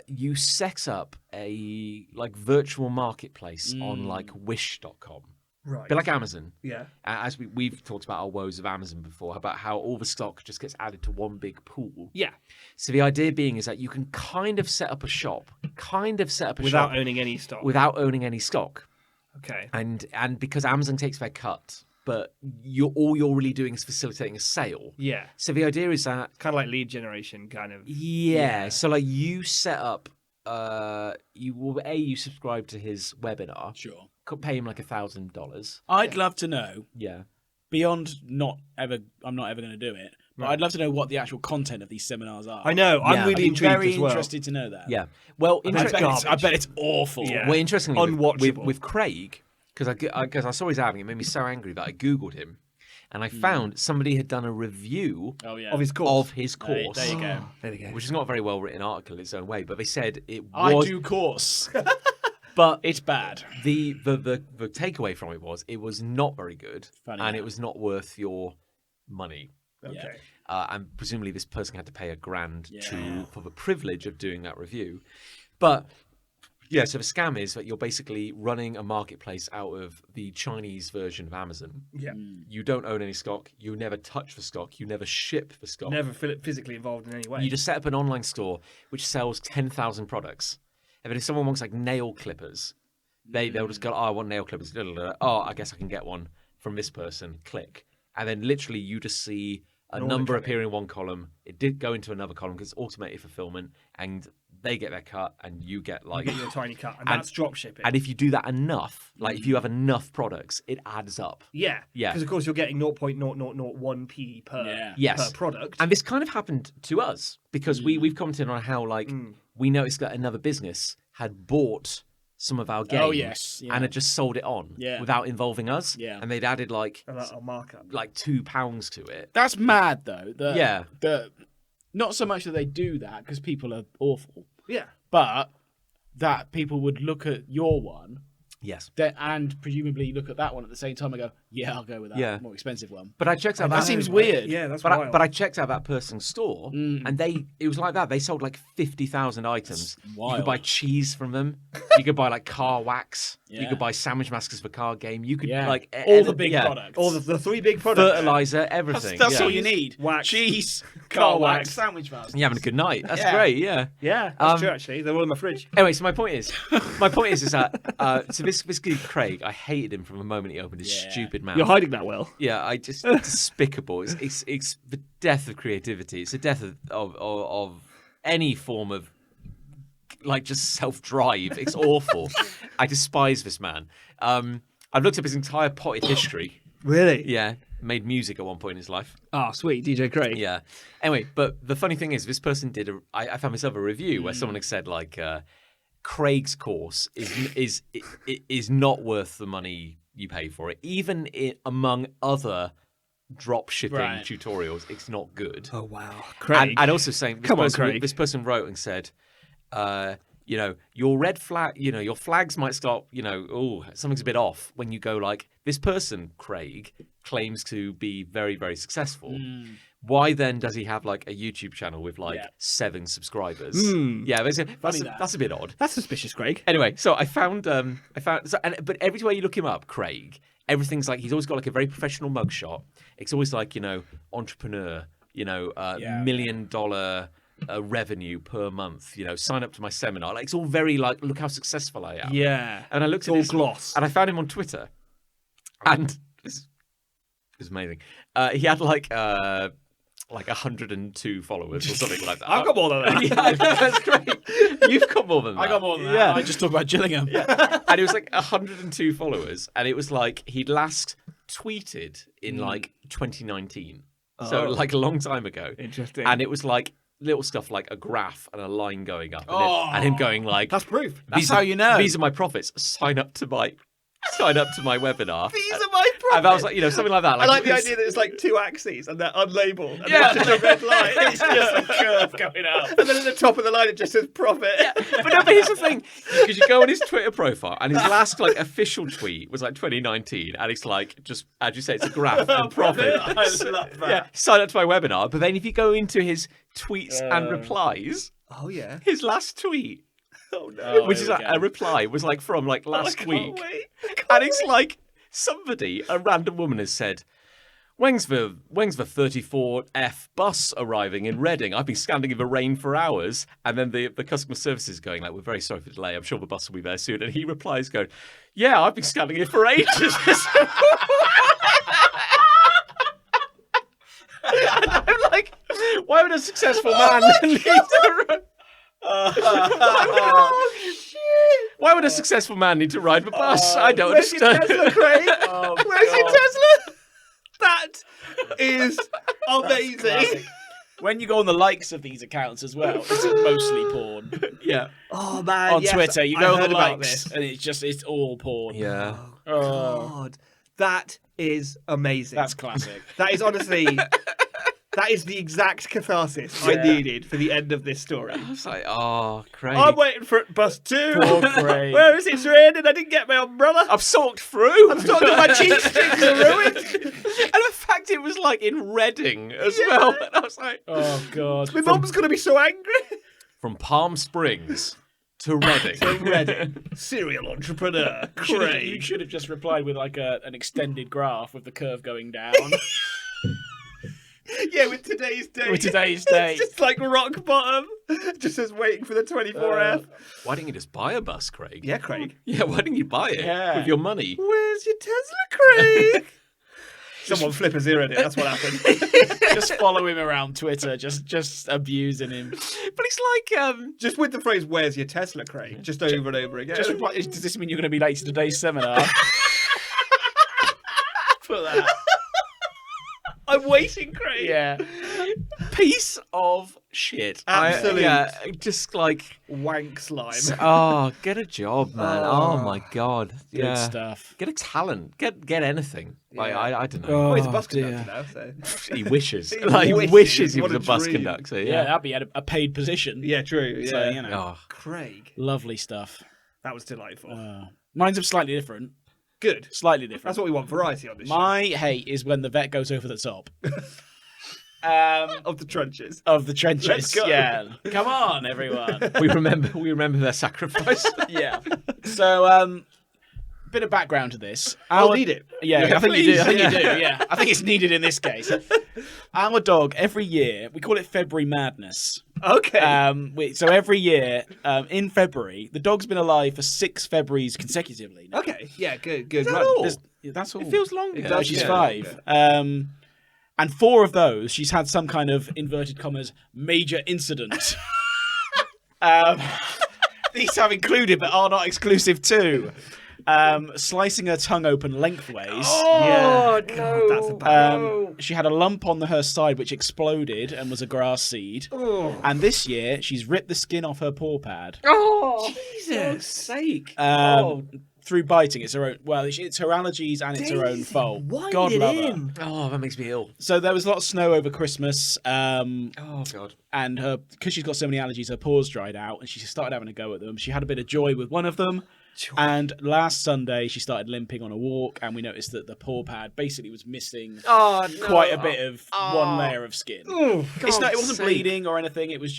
you set up a like virtual marketplace on like Wish.com. Right. Bit like Amazon. Yeah. As we've talked about our woes of Amazon before, about how all the stock just gets added to one big pool. Yeah. So the idea being is that you can kind of set up a shop, Without owning any stock. without owning any stock. Okay. And because Amazon takes their cut, but all you're really doing is facilitating a sale. Yeah. So the idea is that Kind of like lead generation, kind of. yeah. So like you set up you subscribe to his webinar. Sure. Could pay him like $1,000. I'd love to know, Yeah. beyond I'm not ever going to do it, but I'd love to know what the actual content of these seminars are. I know. I'm Yeah. really I'd be intrigued very as well. interested to know that. Yeah. Well, I bet it's I bet it's awful. Yeah. well, interestingly, Unwatchable. with Craig, because I saw his ad, and it made me so angry that I googled him, and I found somebody had done a review Oh yeah. Of his course. of his There- course, There you go. There we go. which is not a very well written article in its own way, but they said it I was. do course. But It's bad. the takeaway from it was not very good, Funny, and yeah. it was not worth your money. Okay. And presumably this person had to pay $1,000 Yeah. for the privilege of doing that review. But Yeah, so the scam is that you're basically running a marketplace out of the Chinese version of Amazon. Yeah. You don't own any stock. You never touch the stock. You never ship the stock. Never physically involved in any way. You just set up an online store which sells 10,000 products. And then if someone wants like nail clippers, they'll just go, oh, I want nail clippers. Oh, I guess I can get one from this person. Click. And then literally you just see a number appear in one column. It did go into another column because it's automated fulfillment, and they get their cut and you get like you get your tiny cut, and that's drop shipping. And if you do that enough, like if you have enough products, it adds up. Yeah. Yeah. Because of course you're getting 0.0001p per Yes. per product. And this kind of happened to us because we've commented on how like we noticed that another business had bought some of our games and had just sold it on without involving us. Yeah. And they'd added like a markup. like £2 to it. That's mad, though. Yeah. Not so much that they do that because people are awful, Yeah. but that people would look at your one Yes. and presumably look at that one at the same time and go, yeah, I'll go with that more expensive one. But I checked out That seems weird. Yeah, that's But wild. but I checked out that person's store, and it was like that. They sold like 50,000 items. You wild. could buy cheese from them. You could buy like car wax. You Yeah. could buy sandwich maskers for card game. You could like all the big products. all the three big products. fertilizer, everything. That's yeah. all you need. Wax, Cheese, car car wax, wax. sandwich mask. You're having a good night. That's Yeah. great. Yeah. Yeah, that's true. Actually, they're all in my fridge. Anyway, so my point is that so this kid Craig, I hated him from the moment he opened his stupid mouth. You're hiding that well. Yeah, I just despicable. It's the death of creativity. It's the death of any form of like just self-drive. It's awful. I despise this man. I've looked up his entire potted history. Really? Yeah, made music at one point in his life. Oh, sweet, DJ Craig. Yeah. Anyway, but the funny thing is, this person did I found myself a review where someone had said like, Craig's course is not worth the money you pay for it, even among other drop shipping tutorials. It's not good. Oh wow, Craig. And also saying, Craig. This person wrote and said, your red flag, your flags might start, something's a bit off when you go like, this person, Craig, claims to be very, very successful. Why then does he have like a YouTube channel with like 7 subscribers? Yeah, that's a bit odd. That's suspicious, Craig. Anyway, so but everywhere you look him up, Craig, everything's like he's always got like a very professional mugshot. It's always like entrepreneur, $1 million revenue per month. Sign up to my seminar. Like it's all very like, look how successful I am. Yeah. And I looked at all his gloss, and I found him on Twitter, and it was amazing. He had like 102 followers or something like that. I've got more than that. Yeah, that's great. You've got more than that. I got more than that. Yeah. I just talked about Gillingham. And it was like 102 followers, and it was like he'd last tweeted in like 2019, so like a long time ago. Interesting. And it was like little stuff like a graph and a line going up, and him going like, That's proof. That's how you know. These are my profits. Sign up to my webinar. These are my profits. And I was like, something like that. I like the idea that it's like 2 axes and they're unlabeled. And Yeah. there's just a red line. It's just a curve going up. And then at the top of the line it just says profit. But here's the thing, because you go on his Twitter profile, and his last like official tweet was like 2019, and it's like just as you say, it's a graph and profit. I love that. Yeah, sign up to my webinar. But then if you go into his tweets and replies, Oh yeah. his last tweet, Oh no. which is here we like, go. a reply, was like from like last I week, can't wait. and it's like a random woman has said, When's the 34F bus arriving in Reading? I've been standing in the rain for hours. And then the customer service is going like, we're very sorry for the delay. I'm sure the bus will be there soon. And he replies going, yeah, I've been standing here for ages. And I'm like, why would a successful man need to... Why would a successful man need to ride the bus? I don't Where's your understand. Tesla, Craig? Where's your God. Tesla? That is amazing. Classic. When you go on the likes of these accounts as well, it's mostly porn. Yeah. Oh man, On yes, Twitter, you I go on heard the about likes, this. and it's all porn. Yeah. God, that is amazing. That's classic. That is honestly, that is the exact catharsis I needed for the end of this story. I was like, oh, Craig. I'm waiting for bus 2. Poor Craig. Where is it? It's raining. I didn't get my umbrella. I've sulked through. I'm talking my cheekstrings are ruined. And the fact it was like in Reading as well. And I was like, Oh God. My mum's gonna be so angry. from Palm Springs to Reading. To Reading. Serial entrepreneur, Craig. You should have just replied with like an extended graph with the curve going down. Yeah, with today's date. With today's date. It's just like rock bottom. Just as waiting for the 24F. Why didn't you just buy a bus, Craig? Yeah, Craig. Yeah, why didn't you buy it with your money? Where's your Tesla, Craig? Someone flip a zero in it. That's what happened. Just follow him around Twitter, just abusing him. But it's like, Just with the phrase, where's your Tesla, Craig? Just over and over again. Just reply, does this mean you're going to be late to today's seminar? Put that. I'm waiting, Craig. Yeah. piece of shit. Absolute just like wank slime. Oh, get a job, man. Oh, my god. Good stuff. Get a talent. Get anything. Like Yeah. I don't know. Oh, he's a bus dear. conductor now, so. He wishes. He He wishes. wishes he What was a a bus dream. conductor. Yeah, Yeah. that'd be a paid position. Yeah, true. Yeah. So, you know, Oh. Craig. lovely stuff. That was delightful. Mine's are slightly different. Good. Slightly different. That's what we want, variety on this My hate is when the vet goes over the top. show. Of the trenches. Of the trenches. Let's go. Yeah. Come on, everyone. We remember their sacrifice. Yeah. So, bit of background to this. I'll need it. Yeah, Yeah, I think you do. I think please, you do. Yeah, I think it's needed in this case. Our dog, every year, we call it February Madness. Okay. So every year, in February, the dog's been alive for 6 Februaries consecutively. now. Okay. Yeah, good. Good. that Right. all? That's all. It feels longer. It No, does, she's yeah. 5. And 4 of those, she's had some kind of, inverted commas, major incident. These have included, but are not exclusive to, slicing her tongue open lengthways. Oh, no. That's a bad She had a lump on her side which exploded and was a grass seed. Oh. And this year, she's ripped the skin off her paw pad. Oh, Jesus. sake. Through biting. It's her own. Well, it's her allergies and it's her own fault. God love her. Oh, that makes me ill. So there was a lot of snow over Christmas. Oh god. And because she's got so many allergies, her paws dried out, and she started having a go at them. She had a bit of joy with one of them, and last Sunday she started limping on a walk, and we noticed that the paw pad basically was missing quite a bit of one layer of skin. Oh, It wasn't sake. bleeding or anything. It was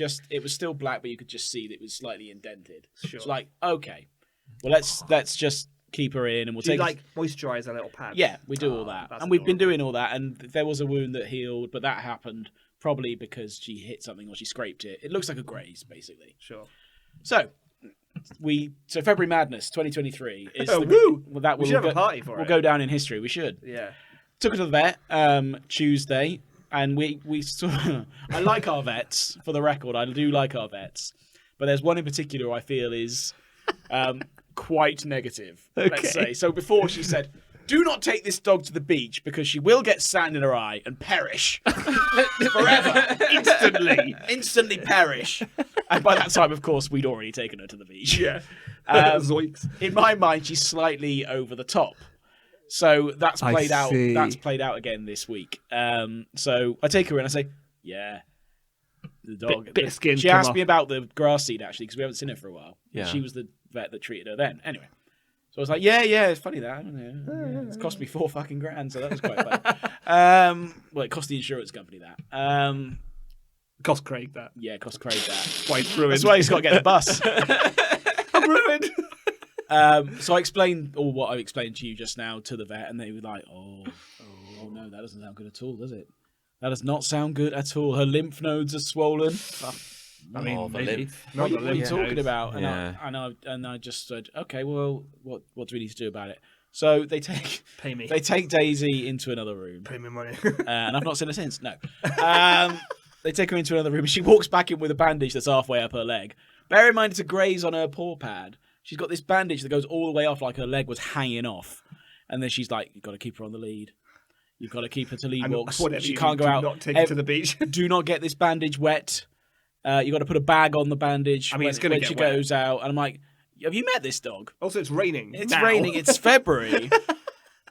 still black, but you could just see that it was slightly indented. Sure. It's like, okay, well let's just keep her in, and we'll Do you take. like moisturise a little pad? Yeah, we do all that, that's and we've been adorable. doing all that. And there was a wound that healed, but that happened probably because she hit something or she scraped it. It looks like a graze, basically. Sure. So February Madness 2023 is Woo! well, that We should have a party for We'll it. go down in history. We should. Yeah. Took her to the vet Tuesday, and we I like our vets, for the record. I do like our vets, but there's one in particular who I feel is quite negative. Let's say. So before she said, "Do not take this dog to the beach because she will get sand in her eye and perish forever, instantly perish." And by that time, of course, we'd already taken her to the beach. Yeah. Zoinks. In my mind, she's slightly over the top. So that's played out. see. That's played out again this week. So I take her in. I say, "Yeah, the dog." Bit of skin She come asked off. me about the grass seed actually because we haven't seen her for a while. Yeah. She was the vet that treated her then. Anyway, so I was like, "Yeah, it's funny that. Yeah. It's cost me $4 fucking grand, so that was quite fun." Well, it cost the insurance company that. Cost Craig that. Yeah, it cost Craig that. Why it's ruined. That's why he's got to get the bus. I'm ruined. So I explained all what I explained to you just now to the vet, and they were like, "Oh no, that doesn't sound good at all, does it? That does not sound good at all. Her lymph nodes are swollen." I mean, Oh, the maybe. lymph. Not the What are you lymph talking nodes. about? Yeah. And I just said, "Okay, well, what do we need to do about it?" So they take Pay me. Daisy into another room, Pay me money. and I've not seen her since. No, they take her into another room, and she walks back in with a bandage that's halfway up her leg. Bear in mind, it's a graze on her paw pad. She's got this bandage that goes all the way off, like her leg was hanging off. And then she's like, "You've got to keep her on the lead. You've got to keep her to lead And walks. whatever She you can't do, go out. Not take her to the beach. Do not get this bandage wet. You got to put a bag on the bandage I mean, when, it's gonna when get she wet. goes out." And I'm like, "Have you met this dog? Also, it's raining. It's now. raining. It's February."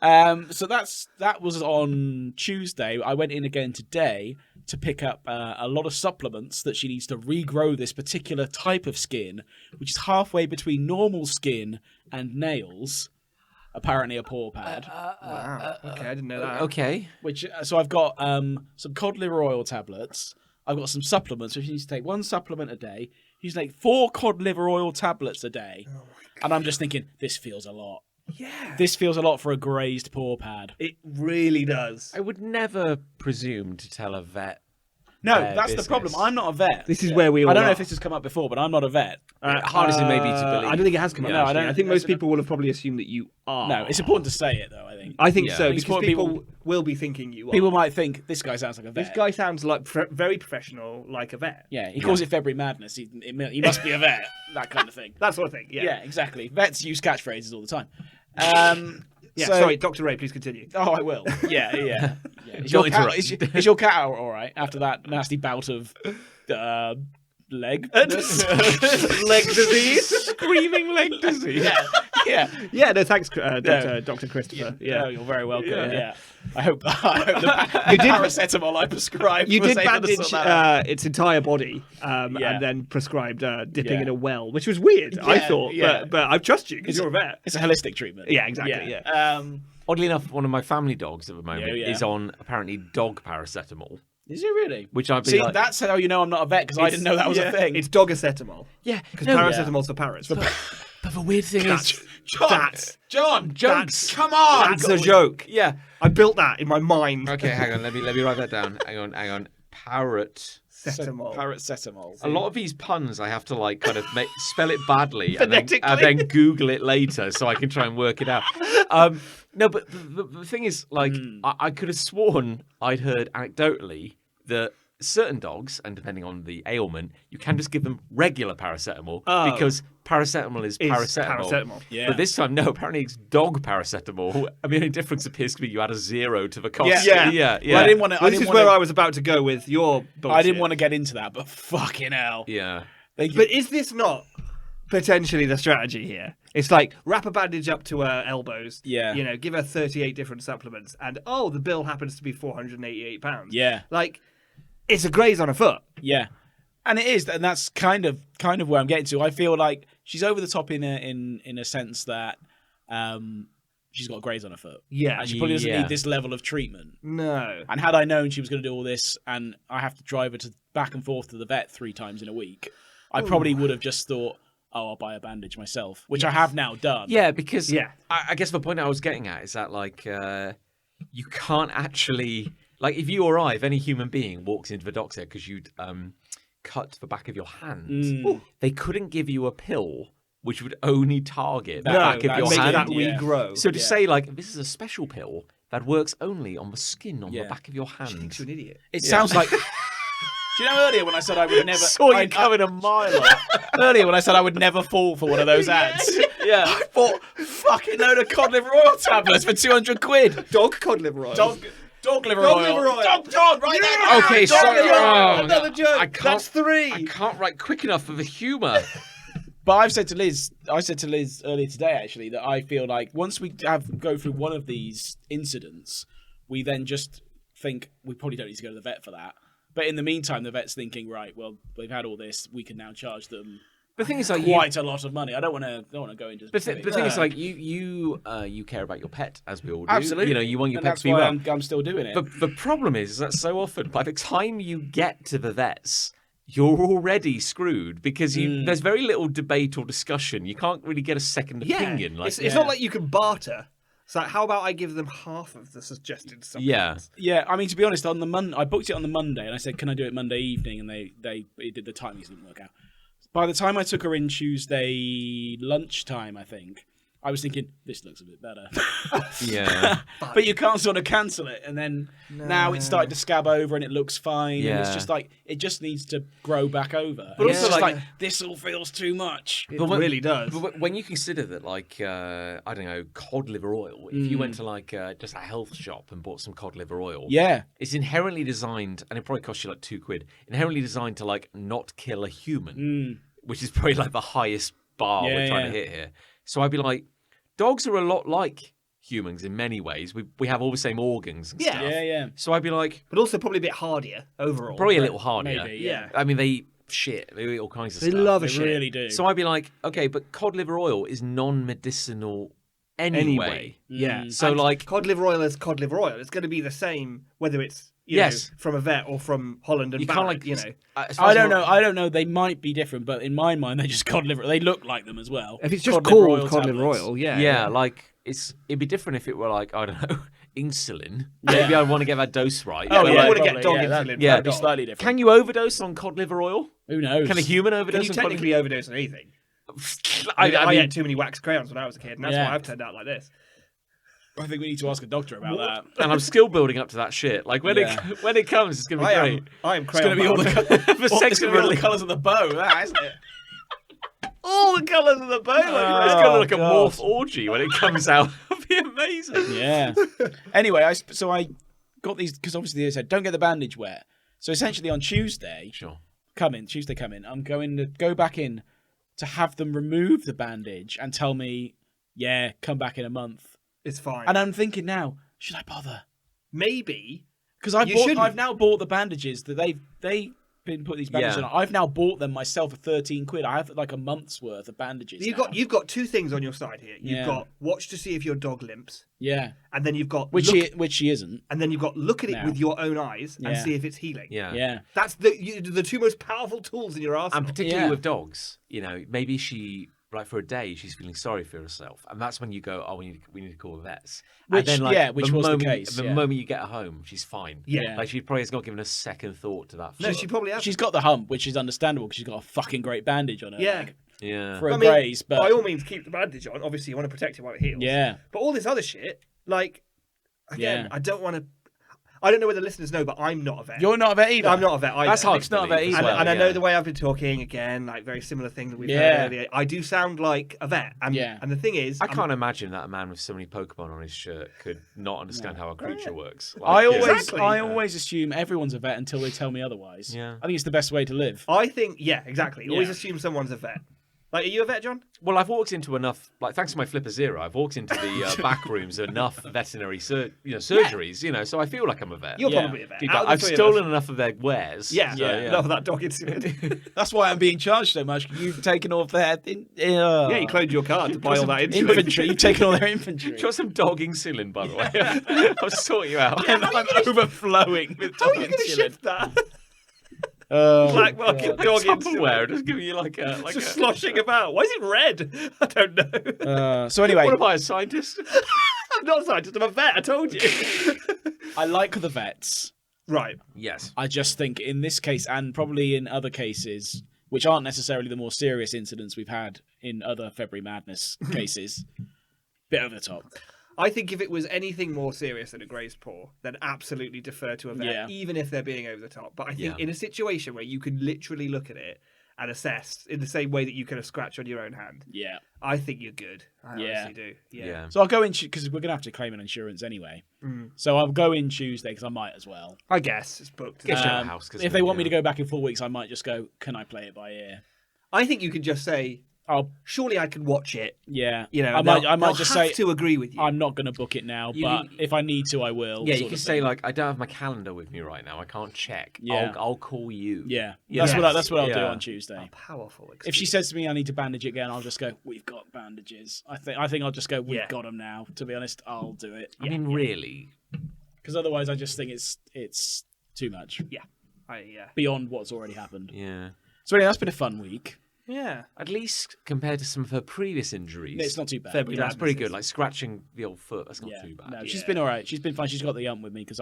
So that was on Tuesday. I went in again today to pick up a lot of supplements that she needs to regrow this particular type of skin, which is halfway between normal skin and nails. Apparently, a paw pad. Wow. Okay, I didn't know that. Okay. Which so I've got some cod liver oil tablets. I've got some supplements. So she needs to take one supplement a day. She's like 4 cod liver oil tablets a day. And I'm just thinking, this feels a lot. Yeah. This feels a lot for a grazed paw pad. It really does. I would never presume to tell a vet. No, their that's business. the problem. I'm not a vet. This is where we all I don't know are. if this has come up before, but I'm not a vet. Hard as it may be to believe. I don't think it has come up. No, I actually. don't- I think most people will have probably assumed that you are. No, it's important to say it, though, I think. I think Yeah. so, It's because what people will be thinking you are. People might think, this guy sounds like a vet. This guy sounds like very professional, like a vet. Yeah, he calls it February Madness. He must be a vet. That kind of thing. That sort of thing. Yeah. Yeah, exactly. Vets use catchphrases all the time. Yeah. So- Sorry, Dr. Ray, please continue. Oh, I will. Yeah. Is Don't your, cat, interrupt. is your cat all right after that nasty bout of leg? Leg disease. Screaming leg disease. Yeah. Yeah. No, thanks, Dr. Christopher. Yeah, you're very welcome. Yeah. Yeah. I hope the paracetamol I prescribed. You was did able to bandage sort that out. its entire body, Yeah. and then prescribed dipping Yeah. in a well, which was weird. I Yeah, thought, yeah. but I trust you because you're a vet. It's a holistic treatment. Yeah, exactly. Yeah. Oddly enough, one of my family dogs at the moment Yeah. is on apparently dog paracetamol, Is it really? which I'd be See, like, that's how you know I'm not a vet, because I didn't know that was a thing. It's dogacetamol yeah, because no, paracetamol's for parrots. But the weird thing is, John, jokes. come on. That's a joke. Yeah. I built that in my mind. Okay, hang on. Let me write that down. Hang on. Paracetamol. Paracetamol. A lot of these puns I have to like kind of spell it badly and Phonetically. then Google it later so I can try and work it out. No, but the thing is, like, I could have sworn I'd heard anecdotally that certain dogs, and depending on the ailment, you can just give them regular paracetamol because paracetamol is paracetamol. Yeah. But this time, no, apparently it's dog paracetamol. I mean, the only difference appears to be you add a 0 to the cost. Yeah. Well, I didn't want to. Well, this is where I was about to go with your bullshit. I didn't want to get into that, but fucking hell. Yeah. But is this not potentially the strategy here? It's like wrap a bandage up to her elbows. Yeah. You know, give her 38 different supplements, and the bill happens to be £488. Yeah. Like, it's a graze on a foot. Yeah, and it is, and that's kind of where I'm getting to. I feel like she's over the top in a sense that she's got a graze on her foot. Yeah. And she probably doesn't Yeah. need this level of treatment. No. And had I known she was going to do all this, and I have to drive her back and forth to the vet 3 times in a week, I probably would have just thought, oh, I'll buy a bandage myself, which I have now done. Yeah, because Yeah. I guess the point I was getting at is that, like, you can't actually... Like, if you or I, if any human being walks into the doctor because you'd cut the back of your hand, they couldn't give you a pill which would only target the back of your make hand. that Yeah. regrow. So to say, like, this is a special pill that works only on the skin on the Yeah. back of your hand. Makes you an idiot. It sounds like. Do you know earlier when I said I would never? Saw you coming a mile off. Earlier when I said I would never fall for one of those ads. Yeah. I bought a fucking load of cod liver oil tablets for 200 quid. Dog cod liver oil. Dog liver Dog oil. liver oil. Dog John, right there. Okay, Dog sorry. liver oil. Oh, Another no. joke. I can't- That's 3. I can't write quick enough for the humour. But I said to Liz earlier today, actually, that I feel like once we go through one of these incidents, we then just think we probably don't need to go to the vet for that. But in the meantime, the vet's thinking, right, well, they've had all this, we can now charge them The thing is, like, quite a lot of money. I don't want to go into. But the thing is, like, you care about your pet, as we all do. Absolutely, You know, you want your and pet that's to be why well. I'm still doing it. But the problem is that so often, by the time you get to the vets, you're already screwed because there's very little debate or discussion. You can't really get a second opinion. Like, It's not like you can barter. It's like, how about I give them half of the suggested supplements? yeah. Yeah, I mean, to be honest, on the I booked it on the Monday, and I said, "Can I do it Monday evening?" And they did the timings didn't work out. By the time I took her in Tuesday lunchtime, I think I was thinking this looks a bit better. Yeah. But you can't sort of cancel it, and then now it's started to scab over, and it looks fine. And it's Yeah. just like it just needs to grow back over. But And it's also, just like- like this all feels too much. It But when- really does. But when you consider that, like, I don't know, cod liver oil, if you went to, like, just a health shop and bought some cod liver oil, Yeah, it's inherently designed, and it probably costs you like £2, inherently designed to, like, not kill a human, which is probably, like, the highest bar we're trying to hit here. So I'd be like, dogs are a lot like humans in many ways. We have all the same organs and Yeah. stuff. yeah. So I'd be like, But also probably a bit hardier overall. probably a little harder. Maybe, Yeah. I mean, they eat shit. They eat all kinds of They stuff. love They a shit. really do. So I'd be like, okay, but cod liver oil is non-medicinal anyway. Yeah. So, And like, cod liver oil is cod liver oil. It's going to be the same whether it's, from a vet or from Holland and You back, can't like I don't know. They might be different, but in my mind, they're just cod liver. They look like them as well. If it's just Cod liver called oil cod liver tablets. oil, Yeah, like it'd be different if it were like, I don't know, insulin. Yeah. Maybe I'd want to get that dose right. Oh, I yeah, want to probably, get dog yeah, insulin. that- for yeah, a That'd be dog. slightly different. Can you overdose on cod liver oil? Who knows? Can a human Can overdose you on cod liver? technically overdose on anything? I I mean, ate too many wax crayons when I was a kid, and that's Yeah. why I've turned out like this. I think we need to ask a doctor about that. and I'm still building up to that shit. Like when when it comes, it's gonna be great. I am It's going to be all the, For it's sex gonna be all the relief. colours of the bow, that, isn't it? All the colours of the bow. Like, it's gonna look like a God. morph orgy when it comes out. It'll be amazing. Yeah. Anyway, I got these because obviously they said don't get the bandage wet. So essentially on Tuesday, Sure. Tuesday come in, I'm going to go back in to have them remove the bandage and tell me, yeah, come back in a month. It's fine. And I'm thinking now, should I bother? Maybe. Because You shouldn't. I've now bought the bandages that they've been put these bandages Yeah. on. I've now bought them myself for £13. I have like a month's worth of bandages. now. You've got two things on your side here. You've Yeah. got watch to see if your dog limps, yeah, and then you've got which look, she isn't. and then you've got look at it Now. with your own eyes and Yeah. see if it's healing. Yeah. Yeah, That's the two most powerful tools in your arsenal. And particularly Yeah. with dogs, maybe she, like for a day, she's feeling sorry for herself, and that's when you go, oh, we need to call the vets. Which- and then, like, yeah, which the was the moment, case, The yeah. moment you get her home, she's fine. Yeah. like she probably has not given a second thought to that. No, foot. she probably has. she's got the hump, which is understandable because she's got a fucking great bandage on her Yeah. leg yeah. for a I mean, graze. But by all means, keep the bandage on. Obviously, you want to protect it while it heals. yeah, But all this other shit, like, again, Yeah. I don't want to. I don't know whether listeners know, but I'm not a vet. you're not a vet either. I'm not a vet either. That's hard Nick's to not a believe vet as either. well, And I know yeah. the way I've been talking, again, like very similar thing that we've Yeah. heard earlier. I do sound like a vet. And, Yeah. and the thing is, I can't imagine that a man with so many Pokemon on his shirt could not understand how a creature works. Like, I yeah. always, Exactly. I always assume everyone's a vet until they tell me otherwise. Yeah. I think it's the best way to live. I think, yeah, exactly. Always Yeah. assume someone's a vet. Like, are you a vet, John? Well, I've walked into enough, like thanks to my Flipper Zero, I've walked into the back rooms of enough veterinary surgeries, so I feel like I'm a vet. You're Yeah. probably a vet. Dude, Out of the I've three of stolen us- enough of their wares. Yeah, so, enough of that dog insulin. That's why I'm being charged so much. You've taken off their Yeah, you cloned your card to buy all that insulin. inventory. You've taken all their inventory. Do you want some dog insulin, by the way? I'll sort you out. I'm overflowing with How are dog you going to insulin. shift that? Oh, Black market God. dog insulin. Tupperware, just giving you like a... Just sloshing about. Why is it red? I don't know. So anyway, What am I, a scientist? I'm not a scientist. I'm a vet. I told you. I like the vets. Right. Yes. I just think in this case, and probably in other cases, which aren't necessarily the more serious incidents we've had in other February Madness cases, bit over the top. I think if it was anything more serious than a grazed paw, then absolutely defer to a vet, Yeah. even if they're being over the top. But I think Yeah. in a situation where you can literally look at it and assess in the same way that you can a scratch on your own hand, Yeah. I think you're good. I Yeah. honestly do. Yeah. Yeah. So I'll go in because we're gonna have to claim an insurance anyway. So I'll go in Tuesday because I might as well. I guess it's booked. Get your house, 'cause If they want me to yeah. go back in 4 weeks, I might just go. Can I play it by ear? I think you can just say, I'll. surely I can watch it. Yeah. You know, I might they'll just have say to agree with you. I'm not gonna book it now, You- but if I need to, I will. Yeah, you sort can of say thing. like, I don't have my calendar with me right now. I can't check. Yeah. I'll call you. Yeah. Yeah. That's what I'll do Yeah. on Tuesday. Powerful. If she says to me I need to bandage it again, I'll just go. We've got bandages. I think I'll just go. We've Yeah. got them now. To be honest, I'll do it I mean, really? because otherwise, I just think it's too much yeah. beyond what's already happened. Yeah. So anyway, that's been a fun week. Yeah. At least compared to some of her previous injuries. It's not too bad. February That's pretty Madness good. Like scratching the old foot, that's not Yeah. too bad. No, she's been all right. She's been fine. She's got the ump with me because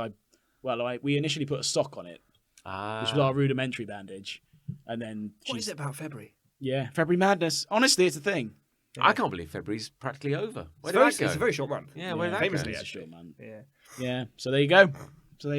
we initially put a sock on it, which was our rudimentary bandage, and then What is it about February? Yeah, February Madness. Honestly, it's a thing. I can't believe February's practically over. Where It's did that go? a very short month. Yeah, where did that famously, go? It's a short month. Yeah. Yeah. So there you go. So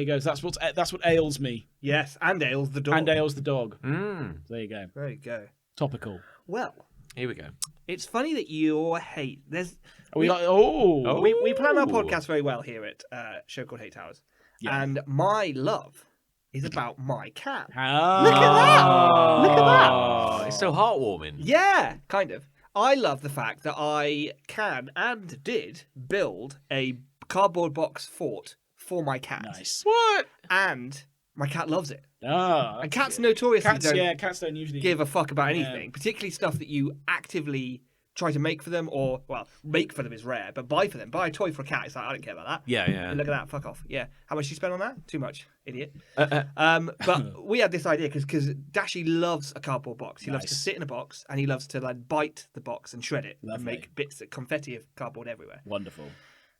that's what ails me. Yes, and Ailes the dog. And ails the dog. Mm, So there you go. There you go. Topical. Well, here we go. it's funny that you hate. We We plan our Ooh. podcast very well here at Show Called Hate Towers, Yeah. and my love is about my cat. Look at that! Look at that! Oh, it's so heartwarming. Yeah, kind of. I love the fact that I can and did build a cardboard box fort for my cat. Nice. What? And my cat loves it. Ah, And cats notoriously cats don't don't usually give a fuck about Yeah. anything, particularly stuff that you actively try to make for them, or make for them is rare, but buy for them. Buy a toy for a cat. It's like, I don't care about that. Yeah. Look at that, fuck off. Yeah, how much do you spend on that? Too much, idiot. But we had this idea because Dashy loves a cardboard box. He loves to sit in a box and he loves to like bite the box and shred it and make bits of confetti of cardboard everywhere. Wonderful.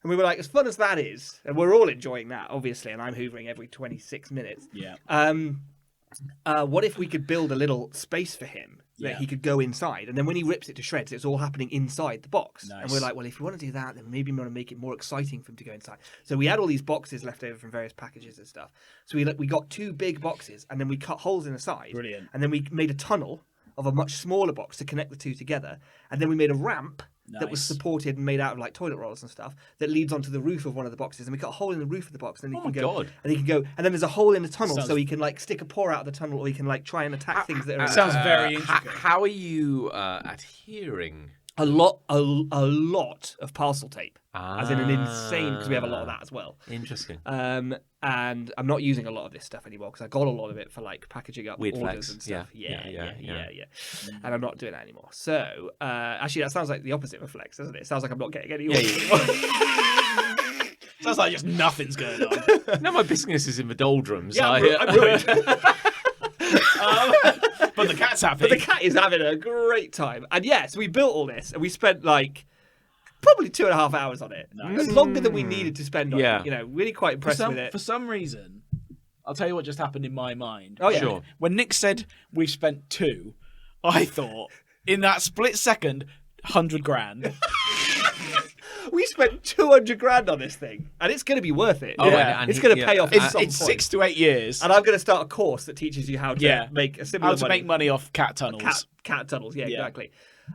And we were like, as fun as that is, and we're all enjoying that, obviously, and I'm hoovering every 26 minutes. Yeah. What if we could build a little space for him that he could go inside, and then when he rips it to shreds, it's all happening inside the box. Nice. And we're like, well, if we want to do that, then maybe we want to make it more exciting for him to go inside. So we had all these boxes left over from various packages and stuff. So we got 2 big boxes, and then we cut holes in the side. Brilliant. And then we made a tunnel of a much smaller box to connect the 2 together, and then we made a ramp that was supported and made out of like toilet rolls and stuff that leads onto the roof of one of the boxes, and we cut a hole in the roof of the box, and then he can go, and then there's a hole in the tunnel, so he can like stick a paw out of the tunnel, or he can like try and attack things that are. Sounds very intricate. How are you adhering? A lot of parcel tape, as in an insane, because we have a lot of that as well. Interesting. And I'm not using a lot of this stuff anymore because I got a lot of it for like packaging up Weird orders flex. and stuff. Yeah. Yeah. And I'm not doing that anymore. So actually, that sounds like the opposite of a flex, doesn't it? It sounds like I'm not getting any orders anymore. Sounds like just nothing's going on. No, my business is in the doldrums. Yeah, I'm ruined. But the cat's happy. But the cat is having a great time. And so we built all this, and we spent like probably 2.5 hours on it. Nice. It was longer than we needed to spend on it. You know, really quite impressed with it. For some reason, I'll tell you what just happened in my mind. Oh, yeah. Sure. When Nick said we've spent 2, I thought in that split second, 100 grand. We spent 200 grand on this thing, and it's going to be worth it. Oh, and it's going to pay off. It's, at some it's point. 6 to 8 years. And I'm going to start a course that teaches you how to make a similar How to make money off cat tunnels. Cat tunnels, exactly.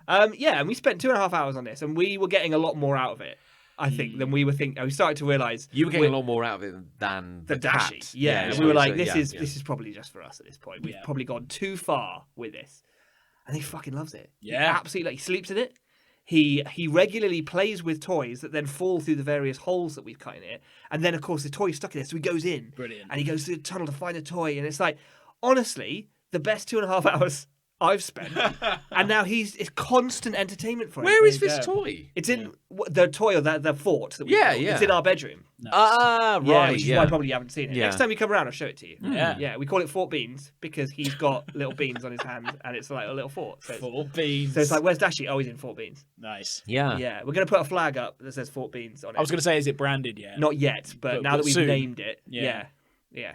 And we spent 2.5 hours on this, and we were getting a lot more out of it, I think, than we were thinking. We started to realise You were getting a lot more out of it than the Dashy. cat. And we were like, this is probably just for us at this point. We've probably gone too far with this. And he fucking loves it. Yeah. He absolutely. He sleeps in it. He regularly plays with toys that then fall through the various holes that we've cut in it. And then, of course, the toy's stuck in there, so he goes in. Brilliant. And he goes through the tunnel to find a toy. And it's like, honestly, the best 2.5 hours I've spent. And now it's constant entertainment for him. Where is this toy? It's in the toy or the fort that we built. yeah. It's in our bedroom. Nice. Ah, Yeah, right. which is why probably you haven't seen it. Yeah. Next time you come around, I'll show it to you. Yeah. We call it Fort Beans because he's got little beans on his hand, and it's like a little fort. So 4 beans. it's like, where's Dashy? Oh, he's in Fort Beans. Nice. Yeah. Yeah, we're going to put a flag up that says Fort Beans on it. I was going to say, is it branded yet? Not yet, but now but that we've soon. named it, Yeah.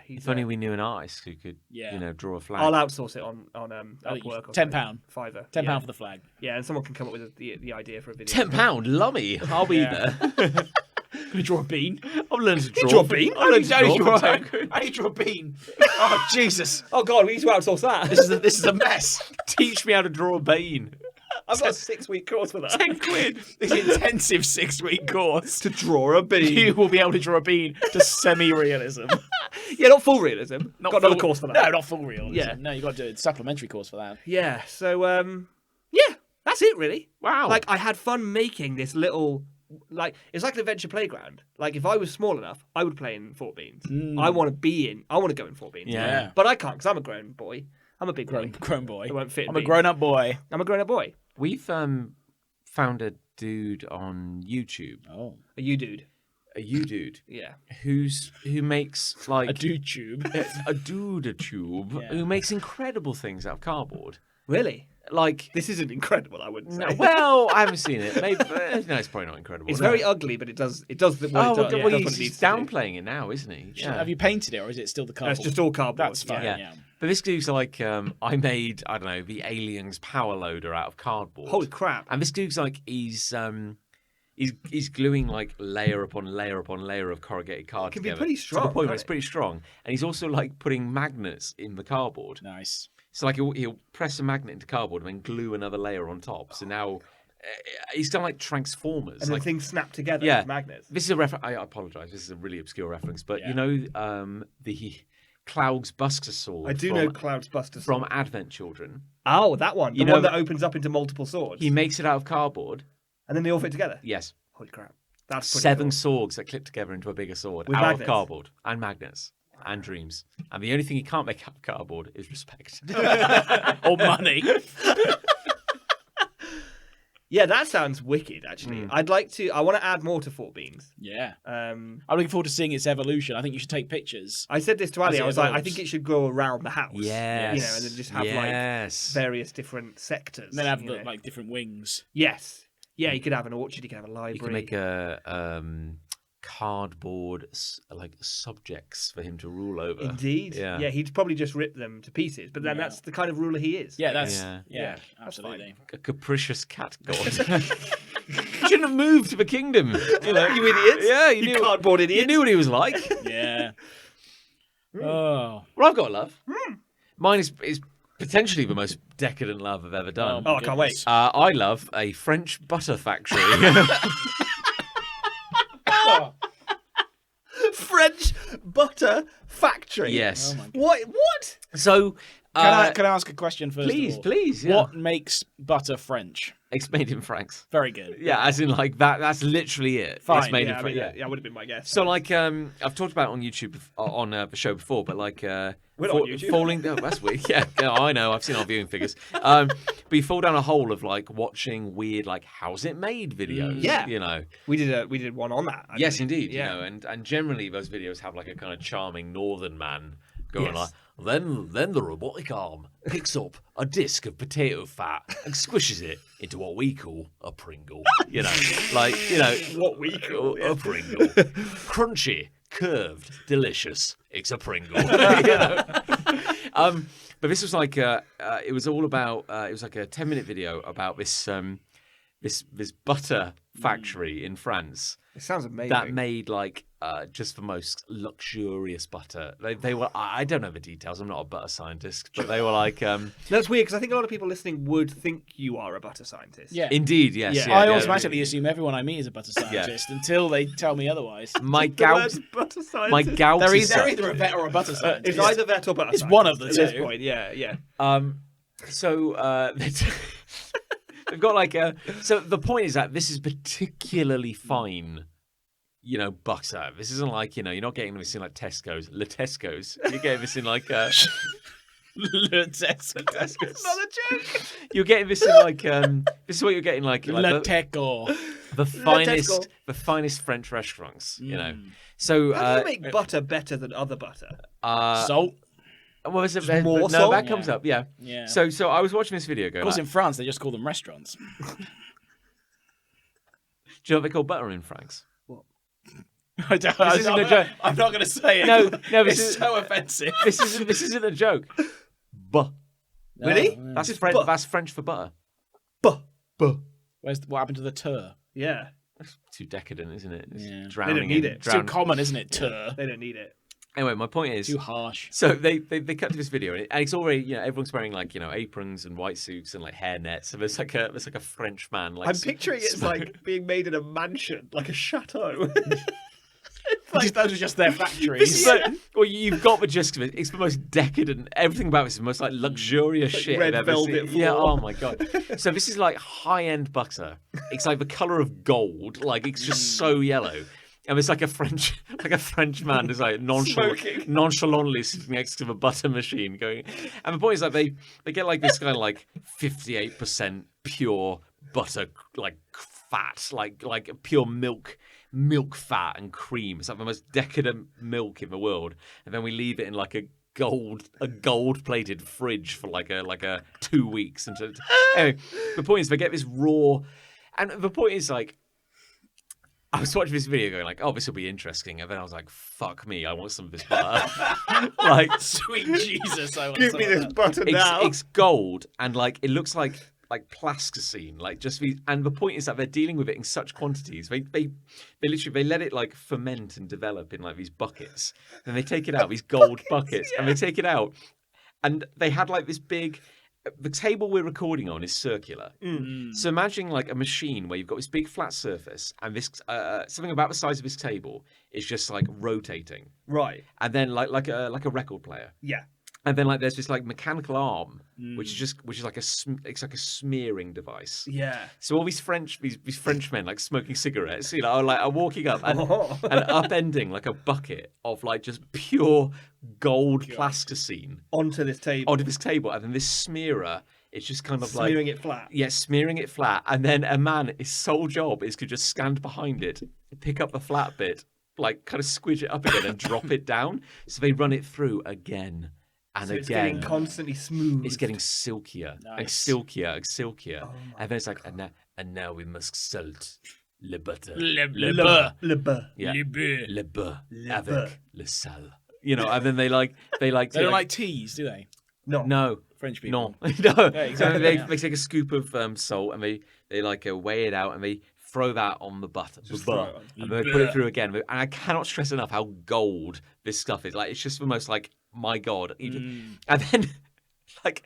he's, If only we knew an artist who could, draw a flag. I'll outsource it on Upwork. Or £10. something. Fiverr. £10 for the flag. Yeah, and someone can come up with the idea for a video. £10, lummy. I'll be there. Can you draw a bean? I've learned to draw. draw a bean? I've learned to How do you draw. draw How do you draw a bean? Oh, Jesus. Oh God, we need to outsource that. This is a mess. Teach me how to draw a bean. I've got a 6-week course for that. £10. This intensive 6-week course. To draw a bean. You will be able to draw a bean to semi-realism. Yeah, not full realism. Not got full, another course for that. No, not full realism. Yeah. No, you got to do a supplementary course for that. Yeah, so that's it really. Wow. Like I had fun making this little it's like an adventure playground. Like if I was small enough, I would play in Fort Beans. I want to go in Fort Beans. Yeah. But I can't because I'm a grown boy. I'm a big boy. Grown boy. It won't fit I'm me. a grown-up boy. I'm a grown up boy. We've found a dude on YouTube, Oh. Are you dude? a dude, Yeah. who makes like A dude tube. a dude tube Yeah. who makes incredible things out of cardboard. Really? Like, This isn't incredible, I wouldn't say. no, well, I haven't seen it. Maybe no, it's probably not incredible. It's No. very ugly, but it does what Oh, it does. well, It does what it he's needs to do. downplaying it now, isn't he? Yeah. Have you painted it, or is it still the No, cardboard? it's just all cardboard. That's fine. Yeah. Yeah. But this dude's like, I made, I don't know, the Aliens power loader out of cardboard. Holy crap. And this dude's like, he's gluing like layer upon layer upon layer of corrugated card It can be together. pretty To strong, the point where can't it's it? pretty strong. And he's also like putting magnets in the cardboard. Nice. So like he'll press a magnet into cardboard and then glue another layer on top. So now he's done like Transformers. And like, the things snap together yeah. with magnets. This is a reference. I apologize. This is a really obscure reference, but Yeah. you know the Clouds Buster sword. I do from, know Cloud's Buster from Advent Children. Oh, that one. The You know one that that- opens up into multiple swords. He makes it out of cardboard. And then they all fit together. Yes, Holy crap. That's pretty 7 cool. swords that clip together into a bigger sword With out magnets? of cardboard and magnets and dreams. And the only thing he can't make out of cardboard is respect. Or money. Yeah, that sounds wicked. Actually, I want to add more to Fort Beans. Yeah. Um, I'm looking forward to seeing its evolution. I think you should take pictures. I said this to Ali. As it I was like, I evolves. think it should grow around the house. Yes. You know, and then just have like various different sectors. And then have you know. like different wings. Yes. Yeah, you could have an orchard. You could have a library. You can make a cardboard like subjects for him to rule over. Indeed. Yeah. He'd probably just rip them to pieces. But then that's the kind of ruler he is. Yeah, that's Yeah. absolutely. A capricious cat god. Shouldn't have moved to the kingdom. You know, You idiots. Yeah, You cardboard You idiots. knew what he was like. Yeah. Oh. Well, I've got a love. Mine is potentially the most decadent love I've ever done. Oh, I can't wait. I love a French butter factory. French butter factory. Yes. Oh my God. What? So, Can I ask a question first? please, of all? please. Yeah. What makes butter French? It's made in France. Very good. Yeah, as in like that. That's literally it. Fine, It's made Yeah, in I France. mean, that would have been my guess. So like I've talked about it on YouTube on the show before, but like We're not on YouTube. falling. Oh, that's weird. Yeah, I know. I've seen our viewing figures. But you fall down a hole of like watching weird like how's it made videos. Yeah. you know. we did one on that. Yes, actually. indeed. Yeah. You know, and generally those videos have like a kind of charming northern man going Yes. like. Then the robotic arm picks up a disc of potato fat and squishes it into what we call a Pringle. You know, like What we call a Pringle, crunchy, curved, delicious. It's a Pringle. You know? But this was like it was all about. It was like a 10-minute video about this this butter factory in France It sounds amazing. that made like just the most luxurious butter. They were. I don't know the details. I'm not a butter scientist, but they were like. That's weird because I think a lot of people listening would think you are a butter scientist. Yeah. Indeed, yes. Yeah. Yeah, I yeah. automatically assume everyone I meet is a butter scientist until they tell me otherwise. My The gout. word's butter scientist. My gout They're is. either a vet or a butter scientist. It's either vet or butter It's scientist one of the at this two. point. Yeah. So they've got like a. So the point is that this is particularly fine, you know, butter. This isn't like, you know, you're not getting this in like Tesco's, Le Tesco's. You're getting this in like Not a joke. you're getting this in like this is what you're getting like Le the Teco. finest French restaurants, you know. So How do you make butter better than other butter? Salt. what was it? more No, salt? that comes Yeah. up, yeah. Yeah. So I was watching this video Of going, course, like, in France, they just call them restaurants. do you know what they call butter in France? I don't, This isn't a joke. I'm not going to say it. No, it's this is so offensive. this isn't a joke. Buh. Really? No, That's Just French. buh. That's French for butter. Buh. what happened to the tur? Yeah. That's too decadent, isn't it? It's Yeah. drowning They don't need in- it. It's too drown- common, isn't it? Tur. They don't need it. Anyway, my point is, Too harsh. so they cut to this video and it's already, you know, everyone's wearing like, you know, aprons and white suits and like hair nets. And there's like a French man like. I'm picturing it as like being made in a mansion, like a chateau. Those are just their factories. Well, you've got the gist of it. It's the most decadent. Everything about this is the most like luxurious Like shit red I've ever velvet seen. Yeah. floor. Oh my god. So this is like high-end butter. It's like the color of gold. Like it's just so yellow. And it's like a French man who's like Smoking. nonchalantly sitting next to the butter machine going. And the point is like they get like this kind of like 58% pure butter, like fat, like pure milk fat and cream. It's like the most decadent milk in the world. And then we leave it in like a gold plated fridge for like a 2 weeks until. Anyway, the point is they get this raw, and the point is like. I was watching this video going like, oh, this will be interesting. And then I was like, fuck me, I want some of this butter. Like, Sweet Jesus, I want Give some me of this that. butter now. it's gold and like it looks like plasticine, like just these. And the point is that they're dealing with it in such quantities. They literally let it like ferment and develop in like these buckets. Then they take it out, these gold buckets, and they take it out. And they had like this big. The table we're recording on is circular. So imagine like a machine where you've got this big flat surface and this something about the size of this table is just like rotating, Right. and then like a record player, Yeah. and then like there's this like mechanical arm which is like it's like a smearing device. Yeah. So all these Frenchmen like smoking cigarettes, you know, are walking up and upending like a bucket of like just pure gold plasticine Onto this table. onto this table, and then this smearer It's just kind of Smearing it flat. Yeah, smearing it flat. And then a man, his sole job is to just stand behind it, pick up the flat bit, like kind of squidge it up again and drop it down. So they run it through again and So again. it's getting constantly smooth. It's getting silkier and Nice. silkier and silkier. Oh And then it's like, and now we must salt le butter. Le beurre. Le beurre. Yeah. Le beurre. Le beurre Le avec beurre. le sal. You know, and then they They don't like teas, do they? no. French people. No, no. Yeah, exactly, They yeah. take a scoop of salt and they like weigh it out and they throw that on the butter, Just the throw butter, it on. and they put it through again. And I cannot stress enough how gold this stuff is. Like it's just the most like my god. And then like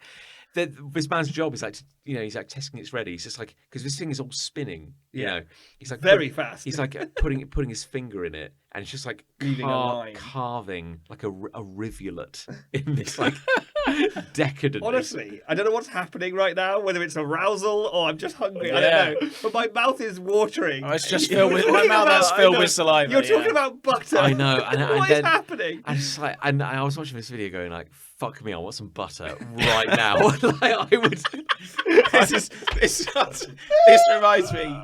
this man's job is like he's like testing it's ready. He's just like because this thing is all spinning. You Yeah. know, he's like Very fast. He's like putting his finger in it, and it's just like Leaving a line. carving like a rivulet in this like decadent. Honestly, I don't know what's happening right now, whether it's arousal or I'm just hungry. I Yeah. don't know. But my mouth is watering. Oh, it's just You're filled with my talking mouth. about- That's I filled know. with saliva. You're yeah. talking about butter. I know, and What is then happening? and it's like, and I was watching this video going like, "Fuck me, I want some butter right now." Like I would. This reminds me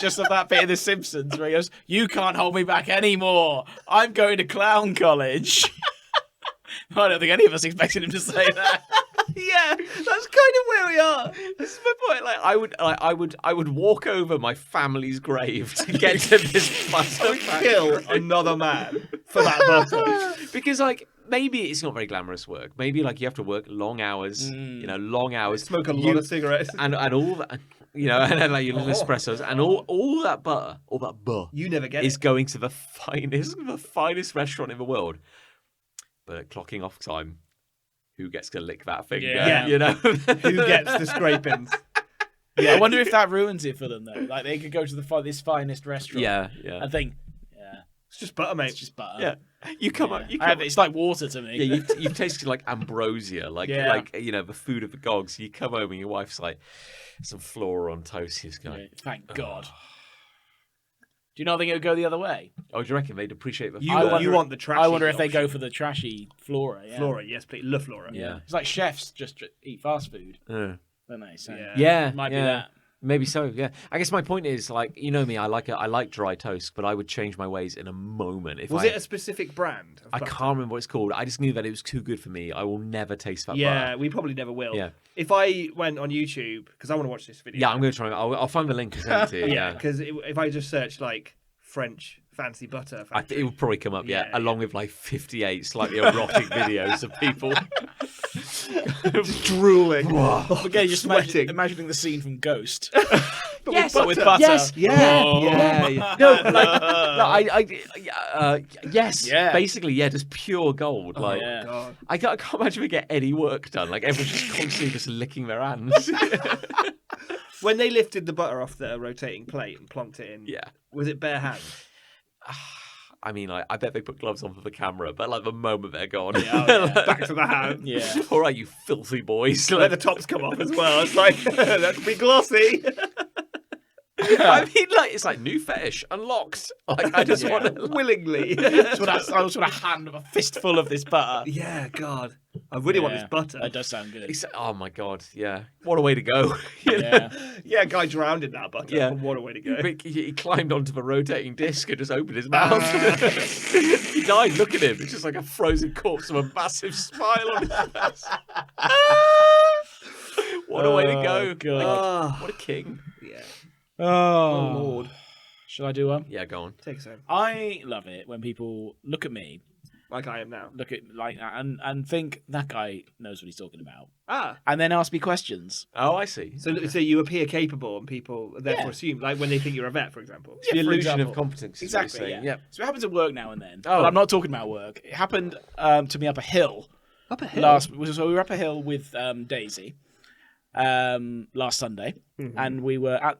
just of that bit in The Simpsons where he goes, "You can't hold me back anymore. I'm going to clown college." I don't think any of us expected him to say that. Yeah, that's kind of where we are. This is my point. Like I would walk over my family's grave to get to this butter Kill factory. another man for that butter. Because like maybe it's not very glamorous work. Maybe like you have to work long hours. You know, long hours. Smoke a lot of cigarettes. and all that. You know, and then like your little espressos and all that butter, You never get is it. going to the finest restaurant in the world. But at clocking off time, who gets to lick that finger? Yeah. You know, Who gets the scrapings? I wonder if that ruins it for them though. Like they could go to this finest restaurant. Yeah. And think, yeah, It's just butter, mate. it's just butter. Yeah, you come up. You come It's like water to me. Yeah, you've tasted like ambrosia, like the food of the gods. You come home and your wife's like some flora on toast. You just go, Yeah, thank God. Do you not think it would go the other way? oh, do you reckon they'd appreciate the? You, food? you want the trashy I wonder if they option. go for the trashy flora. Yeah. Flora, yes, please. Le Flora. Yeah. It's like chefs just eat fast food, Uh, don't they? So Yeah. it might be that. Maybe so. Yeah, I guess my point is like me. I like dry toast, but I would change my ways in a moment if Was I. it a specific brand? Of I butter? can't remember what it's called. I just knew that it was too good for me. I will never taste that Yeah, butter. we probably never will. Yeah. If I went on YouTube, because I want to watch this video. Yeah, I'm going to try. I'll find the link and send it to you. Yeah, because if I just search like French fancy butter, It will probably come up, Yeah, along with like 58 slightly erotic videos of people just drooling. Again, just Sweating. imagining the scene from Ghost. Yes, but with butter. Yes, yeah, Oh. yeah. No, but like, yes, Yeah. basically, yeah, just pure gold. Like, yeah. God. I can't imagine we get any work done. Like, everyone's just constantly just licking their hands. When they lifted the butter off the rotating plate and plonked it in, Yeah. was it bare hands? I mean, I bet they put gloves on for the camera, but like the moment they're gone, Back to the hand. Yeah. all right, you filthy boys. Let the tops come off as well. It's like, let's be glossy. I mean, like it's like new fetish unlocked. Like I just want to Willingly. I just want a hand of a fistful of this butter. Yeah, God. I really want this butter. That does sound good. Oh my god, yeah. What a way to go. You know? Yeah. Yeah, guy drowned in that butter. Yeah. What a way to go. He climbed onto the rotating disc and just opened his mouth. He died. Look at him. It's just like a frozen corpse with a massive smile on his face. What a way to go. God. Like, what a king. Yeah. Oh, Lord. Shall I do one? Yeah, go on. Take us home. I love it when people look at me, Like I am now. look at like that, and think that guy knows what he's talking about, Ah. and then ask me questions. Oh, I see. So you appear capable and people therefore Yeah. assume, like when they think you're a vet, for example. The for illusion of example. competence. Is what you're Exactly. saying. Yeah. Yep. So it happens at work now and then. Oh. But I'm not talking about work. It happened to me up a hill. Up a hill? So we were up a hill with Daisy last Sunday, and we were at